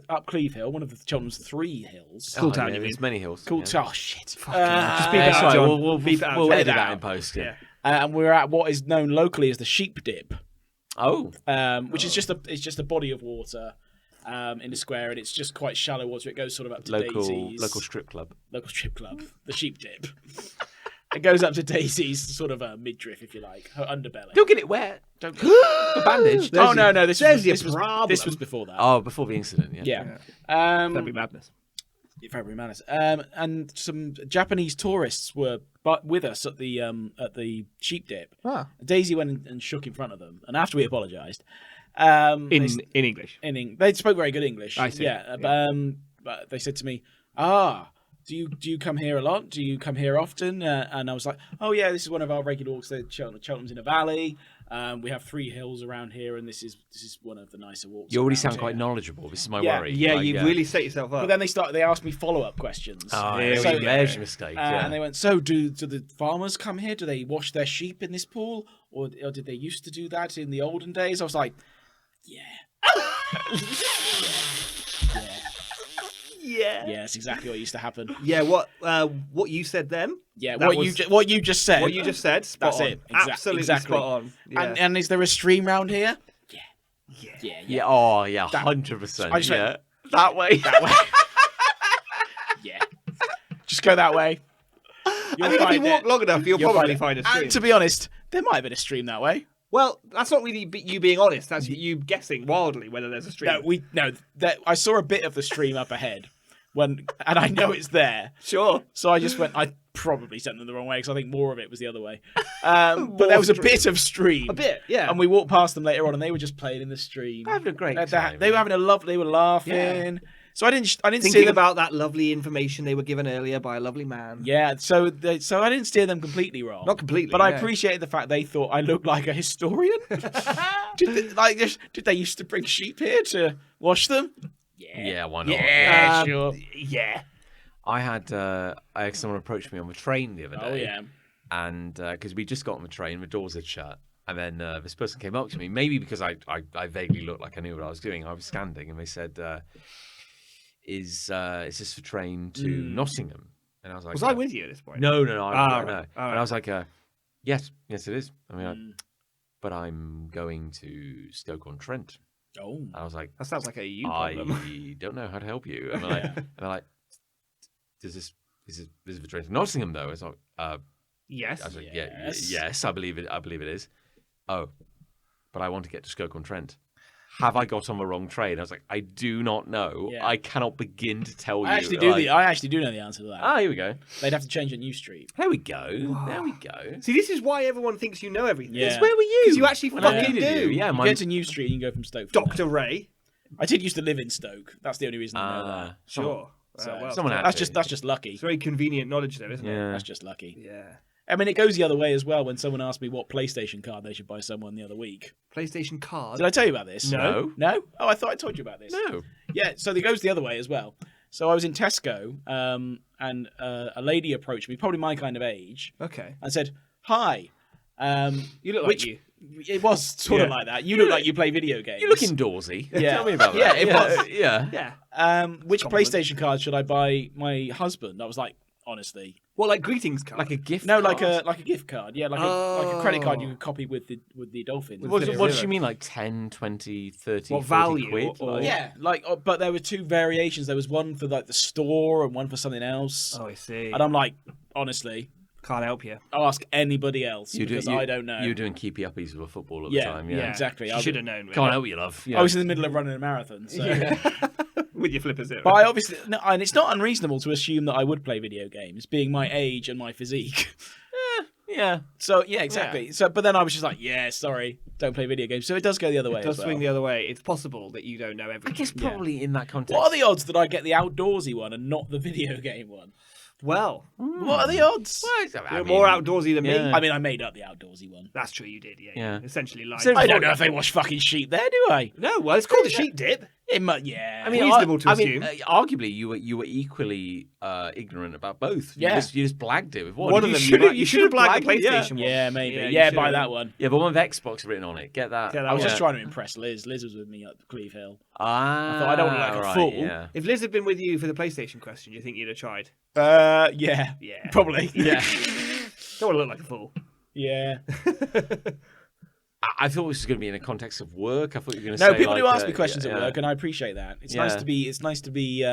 up Cleve Hill, one of the Cheltenham's 3 hills. Cool Oh, town, yeah, you there's mean? many hills. Cool. Yeah. Oh shit! Just beep Yeah, it it's out, all right, John. we'll Beep it out. we'll Cut edit it that out. in post. Yeah. And we're at what is known locally as the Sheep Dip, Oh. which is just a body of water in a square, and it's just quite shallow water. It goes sort of up to Daisy's Local strip club. local strip club, the Sheep Dip. It goes up to Daisy's sort of midriff, if you like, her underbelly. Don't get it wet. Don't get the bandage. Oh no, this your was problem. this was before that. Oh, before the incident. Yeah. That'd be madness. February madness. And some Japanese tourists were with us at the sheep dip. Ah. Daisy went and shook in front of them, and after we apologised, In English. they spoke very good English. I see. Yeah. But they said to me, do you come here a lot? Do you come here often? And I was like, oh yeah, this is one of our regular walks. Cheltenham's in a valley. We have 3 hills around here, and this is one of the nicer walks. You already around sound here. quite knowledgeable. This is my Yeah. worry. Yeah, Like, you've really set yourself up. But then they asked me follow-up questions. Oh, Here so we go. there's your mistake. And they went, so do the farmers come here? Do they wash their sheep in this pool? Or did they used to do that in the olden days? I was like, yeah. yeah. Yeah, that's exactly what used to happen. Yeah, what you said then? Yeah, That what was- you just said. What you just said? Spot That's on. it. Absolutely exactly. spot on. Yeah. And is there a stream round here? Yeah. Yeah. Oh, yeah. That- 100%. I just went- Yeah. That way. That way. Yeah. Just go that way. I think if you walk long enough, you'll probably find a stream. And to be honest, there might have been a stream that way. Well, that's not really you being honest. That's you guessing wildly whether there's a stream. I saw a bit of the stream up ahead, and I know it's there. Sure. So I just went. I probably sent them the wrong way because I think more of it was the other way. But there was a bit of stream. A bit, yeah. And we walked past them later on, and they were just playing in the stream. Having a great time. They were having a lovely. They were laughing. Yeah. So I didn't see Thinking them. about that lovely information they were given earlier by a lovely man. Yeah. So I didn't steer them completely wrong. Not completely, But I no. appreciated the fact they thought I looked like a historian. Did they used to bring sheep here to wash them? Yeah, why not? Yeah, sure. Yeah. I had someone approach me on the train the other day. Oh yeah. And because we just got on the train, the doors had shut. And then this person came up to me, maybe because I vaguely looked like I knew what I was doing. I was standing, and they said, is this the train to Nottingham? And I was like, Was I with you at this point? No. Ah, I right. know. All And I was like, yes, it is. I mean, but I'm going to Stoke-on-Trent. Oh. And I was like, That sounds like a you I problem. don't know how to help you. And they're like, is this the train to Nottingham though? It's like, Yes. I was like, Yes. yes, I believe it. I believe it is. Oh, but I want to get to Stoke-on-Trent. Have I got on the wrong train? I was like, I do not know. Yeah. I cannot begin to tell you. I actually do know the answer to that. Here we go. They'd have to change a new street. There we go. There we go. See, this is why everyone thinks you know everything. Yeah. It's where were you? Because you actually When I fucking needed do. you. Yeah, You get to New Street, you can go from Stoke. from Dr. Ray. there. I did used to live in Stoke. That's the only reason I know that. Sure. So, Well, someone had that's to. just lucky. It's very convenient knowledge, though, isn't it? Yeah. That's just lucky. Yeah. I mean, it goes the other way as well. When someone asked me what PlayStation card they should buy someone the other week. PlayStation card. Did I tell you about this? No. No? Oh, I thought I told you about this. No. Yeah, so it goes the other way as well. So I was in Tesco, and a lady approached me, probably my kind of age, Okay. and said, "Hi." You look like Which- you. It was sort of like that. You look like you play video games. You're looking doorsy. Yeah. Tell me about Yeah, that. it was. Yeah. Yeah. Which Compliment. PlayStation card should I buy my husband? I was like, honestly, Well, like greetings card. Like a gift. no, card. like a gift card. Yeah, like a credit card you could copy with the Dolphins. What Zero. do you mean, like 10, 20, 30, What 40 value, quid? or- Like- Yeah, but there were 2 variations. There was one for like the store and one for something else. Oh, I see. And I'm like, honestly, Can't help you. ask anybody else because I don't know. You're doing keepy uppies with a football at Yeah, the time. yeah. Yeah. Exactly. You should have known. Can't help you, love. Yeah. I was in the middle of running a marathon, so. With your flipper zero. But I obviously, no, and it's not unreasonable to assume that I would play video games, being my age and my physique. yeah. So yeah, exactly. So, but then I was just like, yeah, sorry, don't play video games. So it does go the other way. It does as well. swing the other way. It's possible that you don't know I everything. guess probably in that context. What are the odds that I get the outdoorsy one and not the video game one? Well, What are the odds? you're more outdoorsy than me. yeah. I mean, I made up the outdoorsy one. That's true, you did. Yeah. Yeah. Essentially, like. So- I don't know if they wash fucking sheep there, do I? No, well, it's called a sheep dip. It might, yeah. I mean, Reasonable to I mean, assume. arguably, you were equally ignorant about both. Yeah. You just blagged it with one. One of them you should have blagged the yeah. PlayStation one. yeah, maybe. Yeah, Yeah, you buy should. that one. Yeah, but one with Xbox written on it. Get that. Get that I was one. just trying to impress Liz. Liz was with me at Cleve Hill. I thought I don't look like a right, fool. Yeah. If Liz had been with you for the PlayStation question, do you think you'd have tried? Yeah. Yeah. Probably. Yeah. Don't want to look like a fool. Yeah. I thought this was going to be in the context of work. I thought you were going to No, say. people like, do ask me questions yeah, at work, and I appreciate that. It's Yeah. nice to be. It's nice to be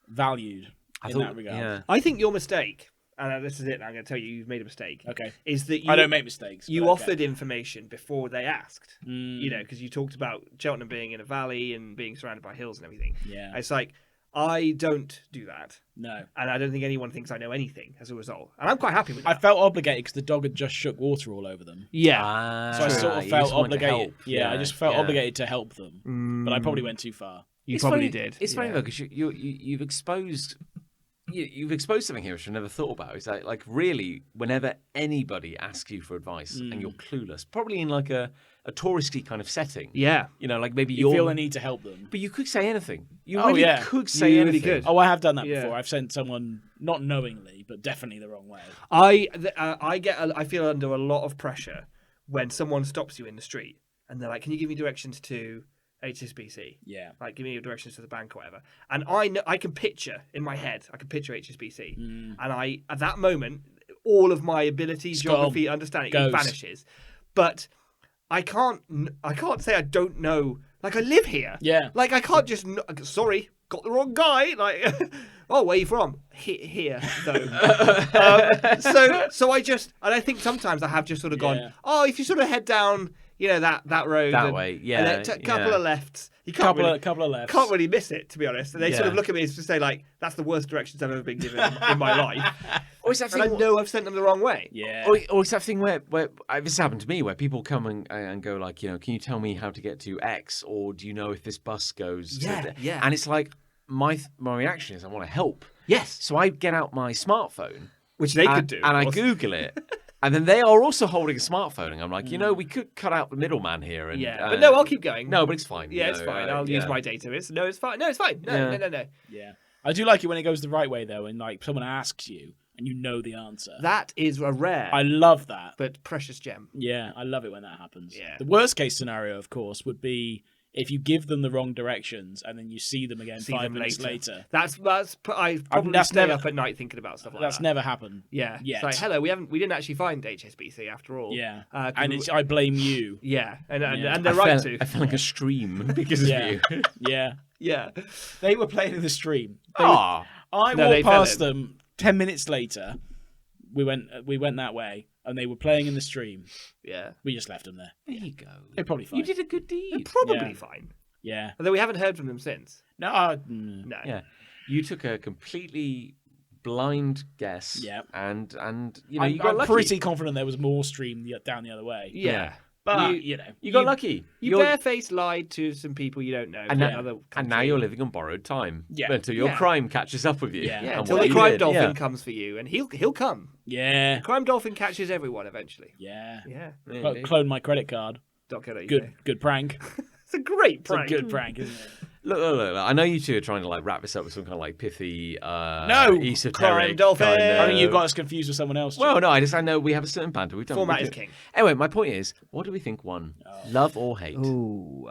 valued in that regard. Yeah. I think your mistake and this is it. I'm going to tell you've made a mistake. Okay. Is that I don't make mistakes. You but okay. offered information before they asked. You know, because you talked about Cheltenham being in a valley and being surrounded by hills and everything. Yeah. It's like, I don't do that. No. And I don't think anyone thinks I know anything as a result. And I'm quite happy with that. I felt obligated because the dog had just shook water all over them. Yeah. So I sort of felt obligated. Help. Yeah, I just felt obligated to help them. But I probably went too far. You probably did. It's funny though, because you've exposed you've exposed something here which I never thought about. Is that, like, really, whenever anybody asks you for advice and you're clueless, probably in like a touristy kind of setting. Yeah. You know, like maybe You feel the need to help them. But you could say anything. You Oh, really yeah. could say You really anything. could. Oh, I have done that Yeah. before. I've sent someone, not knowingly, but definitely the wrong way. I feel under a lot of pressure when someone stops you in the street and they're like, "Can you give me directions to HSBC?" Yeah. Like, give me your directions to the bank or whatever. And I know I can picture in my head, I can picture HSBC, and at that moment, all of my ability, geography, understanding vanishes. But I can't say I don't know. Like, I live here. Yeah. Like, I can't just. Sorry, got the wrong guy. Like, oh, where are you from? Here, though. So I just, and I think sometimes I have just sort of gone, oh, if you sort of head down, you know, that road That way, yeah, and then a couple yeah. of lefts. You can't Couple of lefts. can't really miss it, to be honest. And they sort of Yeah. look at me as to say, like, that's the worst directions I've ever been given in my life. Or it's that And I thing, know I've sent them the wrong way. Yeah. or it's that thing where this happened to me, where people come and go like, you know, can you tell me how to get to X, or do you know if this bus goes? to Yeah, the-" yeah. And it's like my reaction is I want to help. Yes. So I get out my smartphone, Which they could do. and I of course. Google it. And then they are also holding a smarphone, and I'm like, you know, we could cut out the middleman here. And, Yeah. But no, I'll keep going. No, but it's fine. Yeah, you it's know, fine. I'll use my data. It's fine. No, it's fine. No. Yeah. I do like it when it goes the right way, though, and like someone asks you and you know the answer. That is a rare I love that. but precious gem. Yeah, I love it when that happens. Yeah. The worst case scenario, of course, would be if you give them the wrong directions and then you see them again 5 minutes later. That's I probably that's stay never- up at night thinking about stuff like That's that. never happened. Yeah. yet. It's like, hello, we didn't actually find HSBC after all. Yeah. 'Cause And we- I blame you. yeah, and Yeah. they're right to. I felt like a stream because Yeah. of you. Yeah. Yeah. They were playing in the stream. Ah, I No, they walked fell past in. them 10 minutes later. We went that way, and they were playing in the stream. Yeah. We just left them there. there you go. They're probably fine. You did a good They're deed. probably Yeah. fine. Yeah. Although we haven't heard from them since. No. No. Yeah, you took a completely blind guess. Yeah. and you know, I'm, you got I'm lucky. pretty confident there was more stream down the other way. Yeah. But, You- you know. You got lucky. You barefaced lied to some people you don't know. And from now- another And now country. you're living on borrowed time. Yeah. Until your Yeah. crime catches up with you. Yeah. Yeah, And until what the you crime did, dolphin yeah. comes for you, and he'll come. Yeah. Crime dolphin catches everyone eventually. Yeah. Yeah. Clone my credit card. .co.uk. Good prank. It's a great It's prank. a good prank, isn't it? Look. I know you two are trying to like wrap this up with some kind of like pithy, No! esoteric Crime dolphin! kind of- I think you got us confused with someone else. Well, no, I know we have a certain banter. We've done. Format we is do- king. Anyway, my point is, what do we think won? Love or hate? Ooh.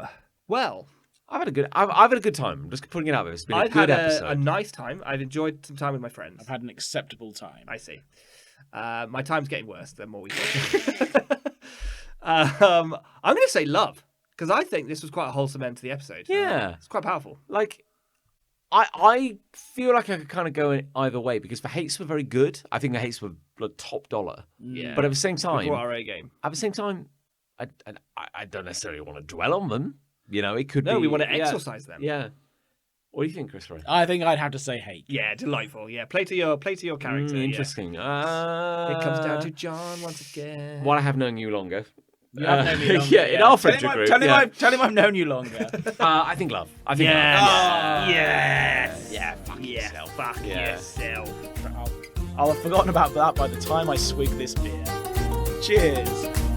Well, I've had a good time. I'm just putting it out there. It's been a I've good had episode. a nice time. I've enjoyed some time with my friends. I've had an acceptable time. I see. My time's getting worse the more we go. I'm going to say love, because I think this was quite a wholesome end to the episode. Yeah. It's quite powerful. Like, I feel like I could kind of go in either way, because the hates were very good. I think the hates were like top dollar. Yeah. But at the same We time, brought our A game. I don't necessarily want to dwell on them. You know, it could be. No, we want to yeah, exorcise them. Yeah. What do you think, Chris Ray? I think I'd have to say hate. Yeah, delightful. Yeah, play to your character. yeah. Interesting. It comes down to John once again. What I have known you longer. You have known me longer, yeah, in our friendship tell him, group. Tell him, yeah. tell him I've known you longer. I think love. I think Yeah. love. Yes. Yeah, fuck Yeah. yourself. Fuck Yeah. yourself. I'll have forgotten about that by the time I swig this beer. Cheers.